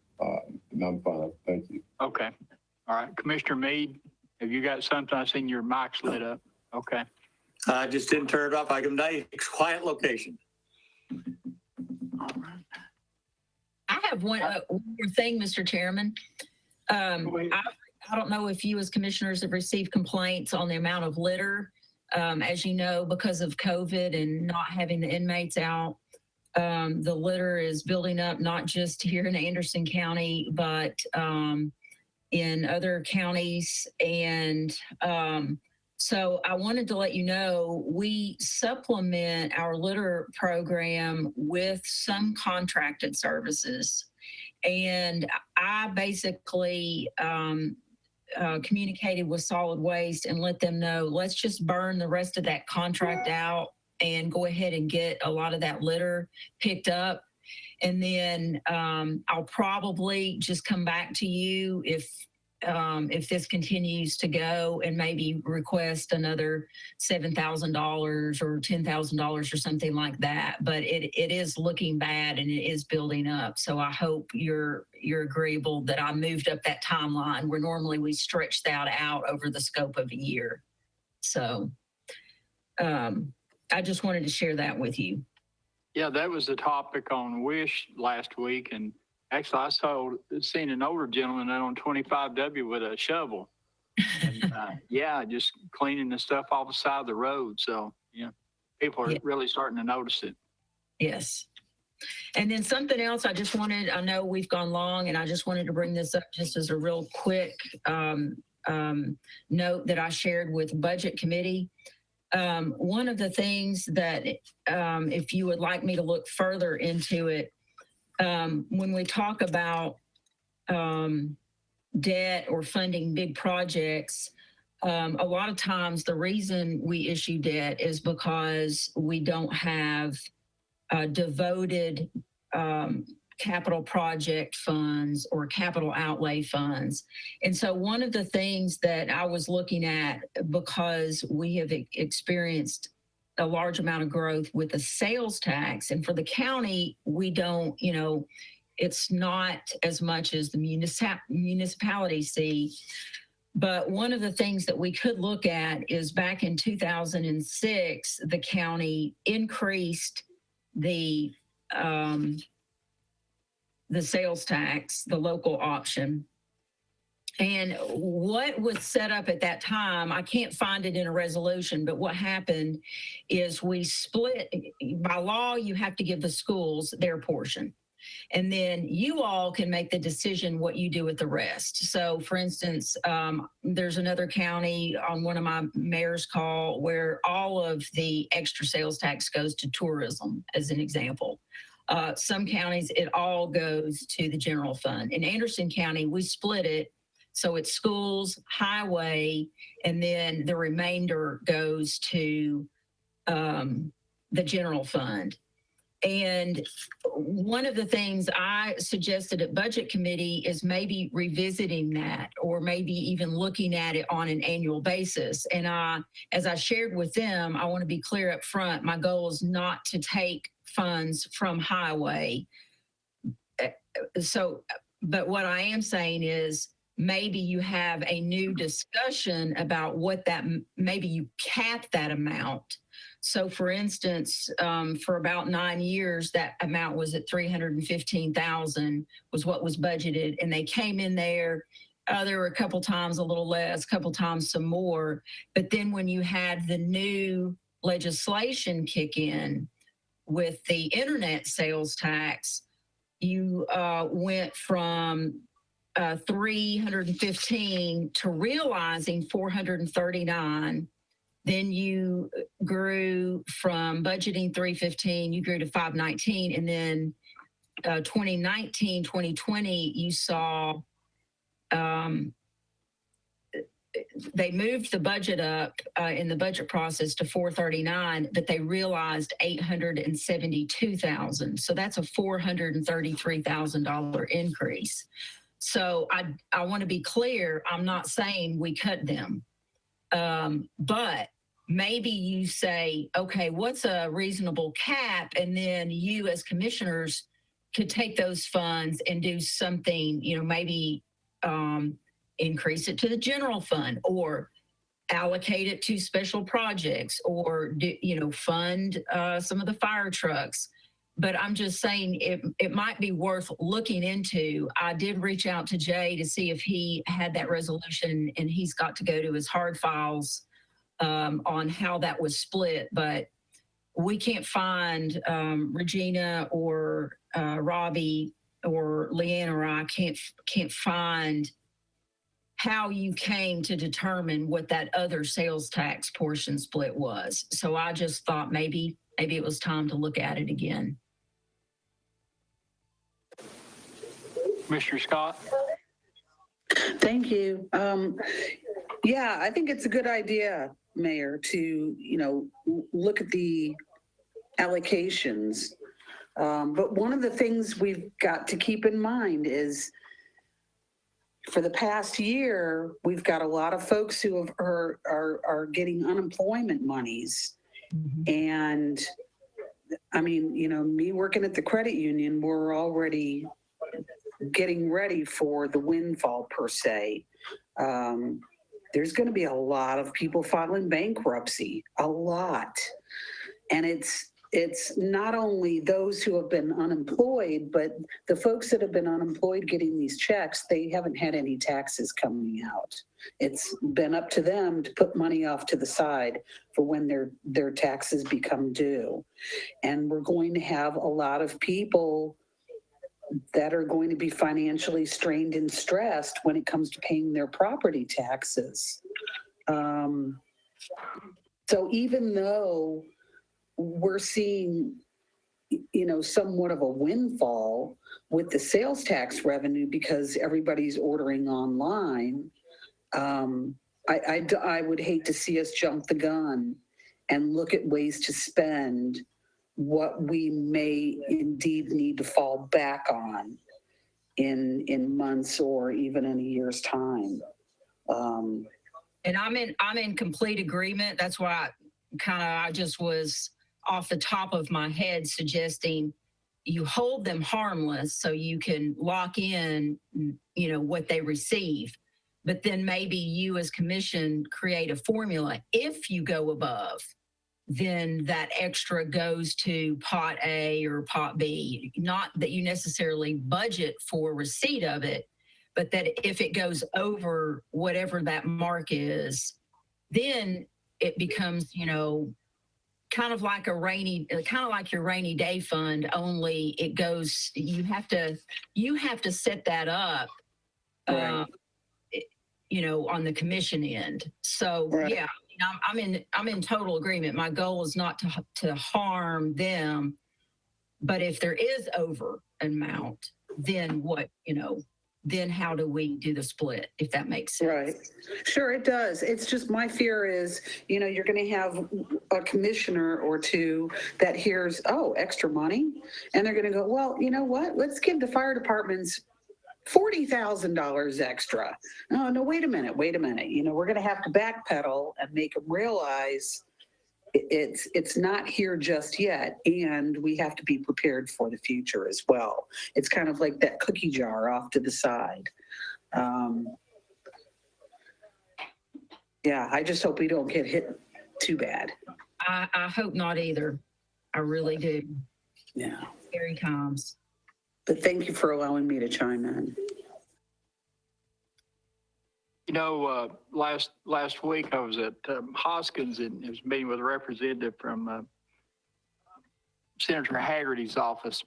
fine. Thank you. Okay. All right. Commissioner Meade, have you got something? I seen your mic's lit up. Okay. I just didn't turn it off. I can nice, quiet location. I have one more thing, Mr. Chairman. I don't know if you as commissioners have received complaints on the amount of litter. As you know, because of COVID and not having the inmates out, the litter is building up, not just here in Anderson County, but in other counties. And so I wanted to let you know, we supplement our litter program with some contracted services. And I basically communicated with Solid Waste and let them know, let's just burn the rest of that contract out and go ahead and get a lot of that litter picked up. And then I'll probably just come back to you if this continues to go and maybe request another $7,000 or $10,000 or something like that. But it is looking bad and it is building up. So I hope you're agreeable that I moved up that timeline where normally we stretch that out over the scope of a year. So I just wanted to share that with you. Yeah, that was the topic on Wish last week. And actually, I seen an older gentleman out on 25W with a shovel. And, yeah, just cleaning the stuff off the side of the road. So, yeah, people are really starting to notice it. Yes. And then something else I know we've gone long, and I just wanted to bring this up just as a real quick note that I shared with Budget Committee. One of the things that, if you would like me to look further into it, when we talk about debt or funding big projects, a lot of times the reason we issue debt is because we don't have devoted capital project funds or capital outlay funds. And so one of the things that I was looking at, because we have experienced a large amount of growth with the sales tax, and for the county, we don't, it's not as much as the municipalities see. But one of the things that we could look at is back in 2006, the county increased the sales tax, the local option. And what was set up at that time, I can't find it in a resolution, but what happened is we split, by law, you have to give the schools their portion. And then you all can make the decision what you do with the rest. So for instance, there's another county on one of my mayor's call where all of the extra sales tax goes to tourism, as an example. Some counties, it all goes to the general fund. In Anderson County, we split it. So it's schools, highway, and then the remainder goes to the general fund. And one of the things I suggested at Budget Committee is maybe revisiting that, or maybe even looking at it on an annual basis. And as I shared with them, I want to be clear up front, my goal is not to take funds from highway. But what I am saying is maybe you have a new discussion about what that, maybe you cap that amount. So for instance, for about 9 years, that amount was at 315,000 was what was budgeted. And they came in there, there were a couple times a little less, a couple times some more. But then when you had the new legislation kick in with the internet sales tax, you went from 315 to realizing 439. Then you grew from budgeting 315, you grew to 519. And then 2019, 2020, you saw they moved the budget up in the budget process to 439, but they realized 872,000. So that's a $433,000 increase. So I want to be clear, I'm not saying we cut them. But maybe you say, okay, what's a reasonable cap? And then you as commissioners could take those funds and do something, maybe increase it to the general fund or allocate it to special projects or, fund some of the fire trucks. But I'm just saying it might be worth looking into. I did reach out to Jay to see if he had that resolution, and he's got to go to his hard files on how that was split. But we can't find Regina or Robbie or Leanne or I can't find how you came to determine what that other sales tax portion split was. So I just thought maybe it was time to look at it again. Commissioner Scott? Thank you. Yeah, I think it's a good idea, Mayor, to, look at the allocations. But one of the things we've got to keep in mind is for the past year, we've got a lot of folks who are getting unemployment monies. And I mean, me working at the credit union, we're already getting ready for the windfall per se. There's going to be a lot of people filing bankruptcy, a lot. And it's not only those who have been unemployed, but the folks that have been unemployed getting these checks, they haven't had any taxes coming out. It's been up to them to put money off to the side for when their taxes become due. And we're going to have a lot of people that are going to be financially strained and stressed when it comes to paying their property taxes. So even though we're seeing, somewhat of a windfall with the sales tax revenue because everybody's ordering online, I would hate to see us jump the gun and look at ways to spend what we may indeed need to fall back on in months or even in a year's time. And I'm in complete agreement. That's why I just was off the top of my head suggesting you hold them harmless so you can lock in, what they receive. But then maybe you as commission create a formula. If you go above, then that extra goes to pot A or pot B. Not that you necessarily budget for receipt of it, but that if it goes over whatever that mark is, then it becomes, kind of like your rainy day fund, only it goes, you have to set that up, Right. On the commission end. So Right. yeah, I'm in total agreement. My goal is not to harm them, But if there is over amount, then what, then how do we do the split, if that makes sense? Right. Sure, it does. It's just my fear is, you're going to have a commissioner or two that hears, oh, extra money. And they're going to go, well, you know what? Let's give the fire departments $40,000 extra. No, wait a minute. We're going to have to backpedal and make them realize it's not here just yet, and we have to be prepared for the future as well. It's kind of like that cookie jar off to the side. Yeah, I just hope we don't get hit too bad. I hope not either. I really do. Yeah. Scary times. But thank you for allowing me to chime in. Last week I was at Hoskins and was meeting with a representative from Senator Haggerty's office.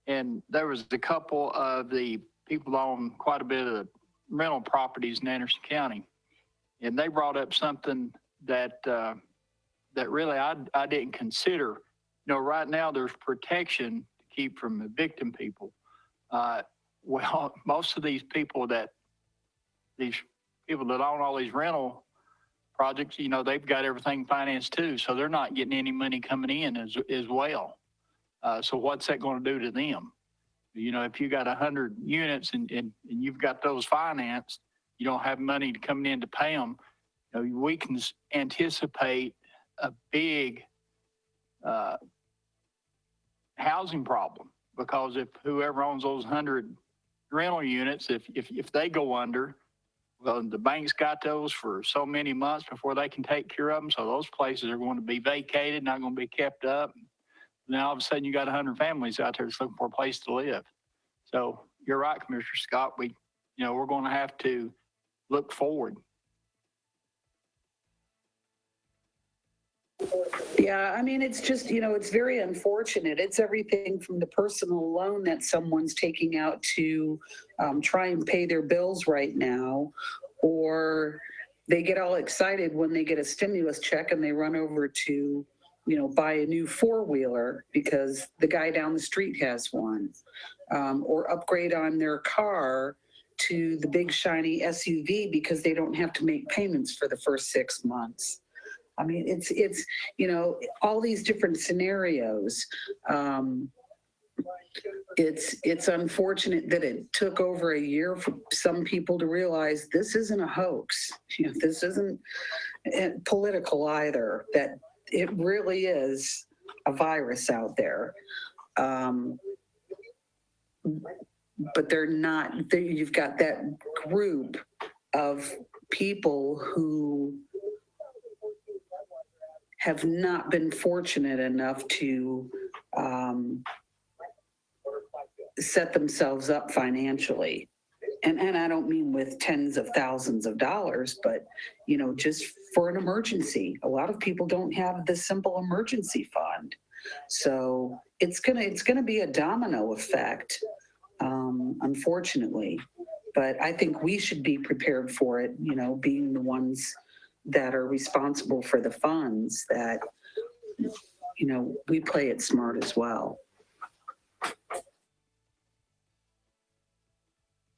And there was a couple of the people own quite a bit of rental properties in Anderson County. And they brought up something that really I didn't consider. Right now there's protection to keep from evicting people. Well, most of these people that own all these rental projects, they've got everything financed too, so they're not getting any money coming in as well. So what's that going to do to them? If you got 100 units and you've got those financed, you don't have money coming in to pay them. We can anticipate a big housing problem, because if whoever owns those 100 rental units, if they go under, well, the bank's got those for so many months before they can take care of them. So those places are going to be vacated, not going to be kept up. Now all of a sudden you got 100 families out there that's looking for a place to live. So you're right, Commissioner Scott. We're going to have to look forward. Yeah, it's just, it's very unfortunate. It's everything from the personal loan that someone's taking out to try and pay their bills right now, or they get all excited when they get a stimulus check and they run over to, buy a new four-wheeler because the guy down the street has one, or upgrade on their car to the big shiny SUV because they don't have to make payments for the first 6 months. It's all these different scenarios. It's unfortunate that it took over a year for some people to realize this isn't a hoax. This isn't political either, that it really is a virus out there. But they're not, you've got that group of people who have not been fortunate enough to set themselves up financially. And I don't mean with tens of thousands of dollars, but, just for an emergency. A lot of people don't have the simple emergency fund. So it's gonna be a domino effect, unfortunately. But I think we should be prepared for it, being the ones that are responsible for the funds, that, we play it smart as well.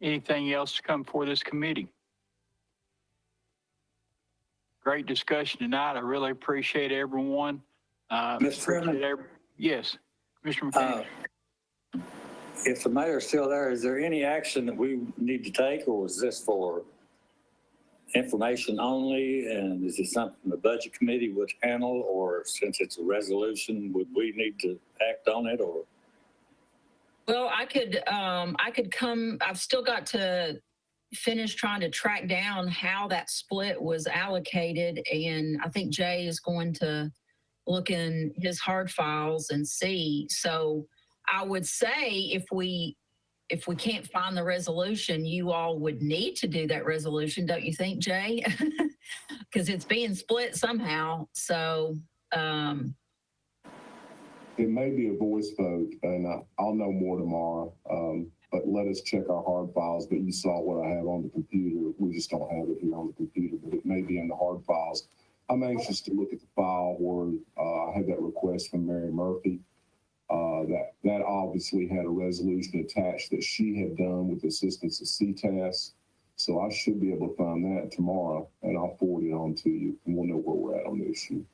Anything else to come before this committee? Great discussion tonight. I really appreciate everyone. Mr. Chairman? Yes, Commissioner McKinney. If the mayor's still there, is there any action that we need to take, or is this for information only? And is it something the budget committee would handle, or since it's a resolution, would we need to act on it, or? Well, I could come, I've still got to finish trying to track down how that split was allocated. And I think Jay is going to look in his hard files and see. So I would say if we can't find the resolution, you all would need to do that resolution, don't you think, Jay? Because it's being split somehow. So, it may be a voice vote, and I'll know more tomorrow. But let us check our hard files. But you saw what I have on the computer. We just don't have it here on the computer, but it may be in the hard files. I'm anxious to look at the file where I had that request from Mary Murphy. That obviously had a resolution attached that she had done with assistance of CTAS. So I should be able to find that tomorrow, and I'll forward it on to you, and we'll know where we're at on the issue.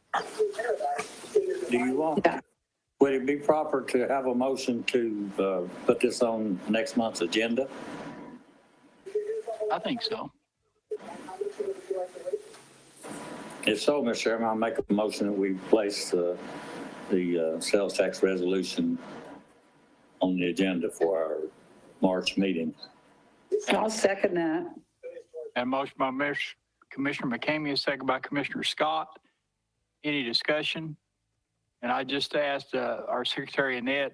Do you want, would it be proper to have a motion to put this on next month's agenda? I think so. If so, Mr. Chairman, I'll make a motion that we place the sales tax resolution on the agenda for our March meeting. I'll second that. And motion by Commissioner McCamey, a second by Commissioner Scott. Any discussion? And I just asked our Secretary Annette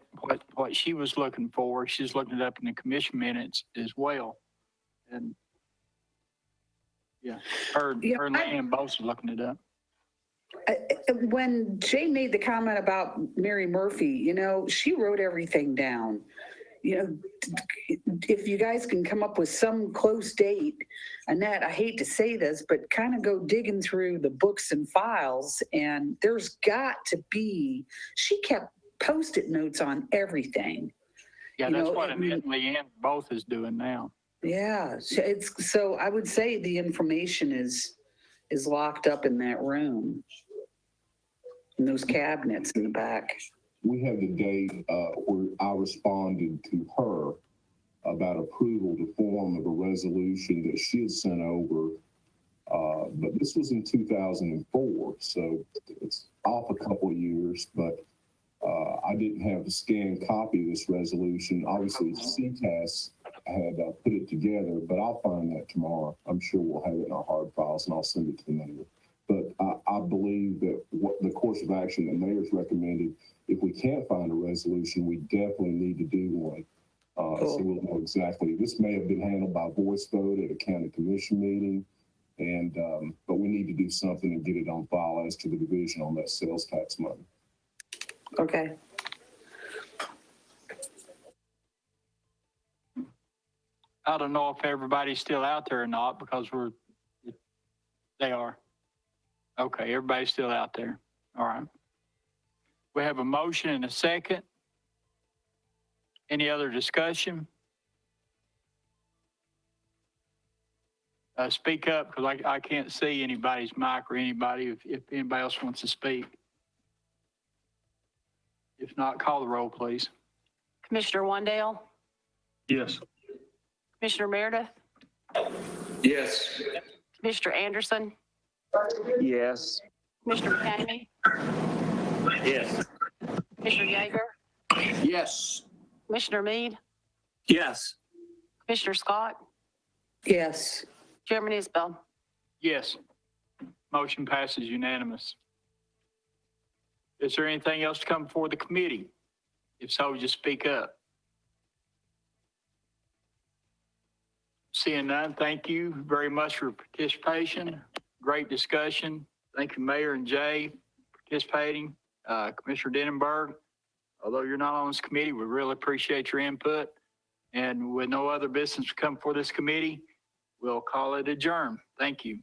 what she was looking for. She's looking it up in the commission minutes as well. And yeah, her and Leanne both are looking it up. When Jay made the comment about Mary Murphy, you know, she wrote everything down. You know, if you guys can come up with some close date, Annette, I hate to say this, but kind of go digging through the books and files, and there's got to be, she kept Post-it notes on everything. Yeah, You that's know, what I Annette mean- and Leanne both is doing now. Yeah, so I would say the information is locked up in that room, in those cabinets in the back. We have the date where I responded to her about approval to form of a resolution that she had sent over. But this was in 2004, so it's off a couple of years, but I didn't have the scanned copy of this resolution. Obviously, CTAS had put it together, but I'll find that tomorrow. I'm sure we'll have it in our hard files, and I'll send it to the mayor. But I believe that what the course of action the mayor's recommended, if we can't find a resolution, we definitely need to do one. So we'll know exactly. This may have been handled by voice vote at a county commission meeting, and but we need to do something and get it on file as to the division on that sales tax money. Okay. I don't know if everybody's still out there or not because they are. Okay, everybody's still out there. All right. We have a motion and a second. Any other discussion? Speak up because I can't see anybody's mic or anybody if anybody else wants to speak. If not, call the roll, please. Commissioner Wandale, Yes. Commissioner Meredith, Yes. Commissioner Anderson, Yes. Commissioner McCamey, Yes. Commissioner Yeager, Yes. Commissioner Mead, Yes. Commissioner Scott, Yes. Chairman Isbell. Yes. Motion passes unanimous. Is there anything else to come before the committee? If so, just speak up. Seeing none, thank you very much for participation. Great discussion. Thank you, Mayor and Jay, for participating. Commissioner Denenberg, although you're not on this committee, we really appreciate your input. And with no other business to come before this committee, we'll call it adjourned. Thank you.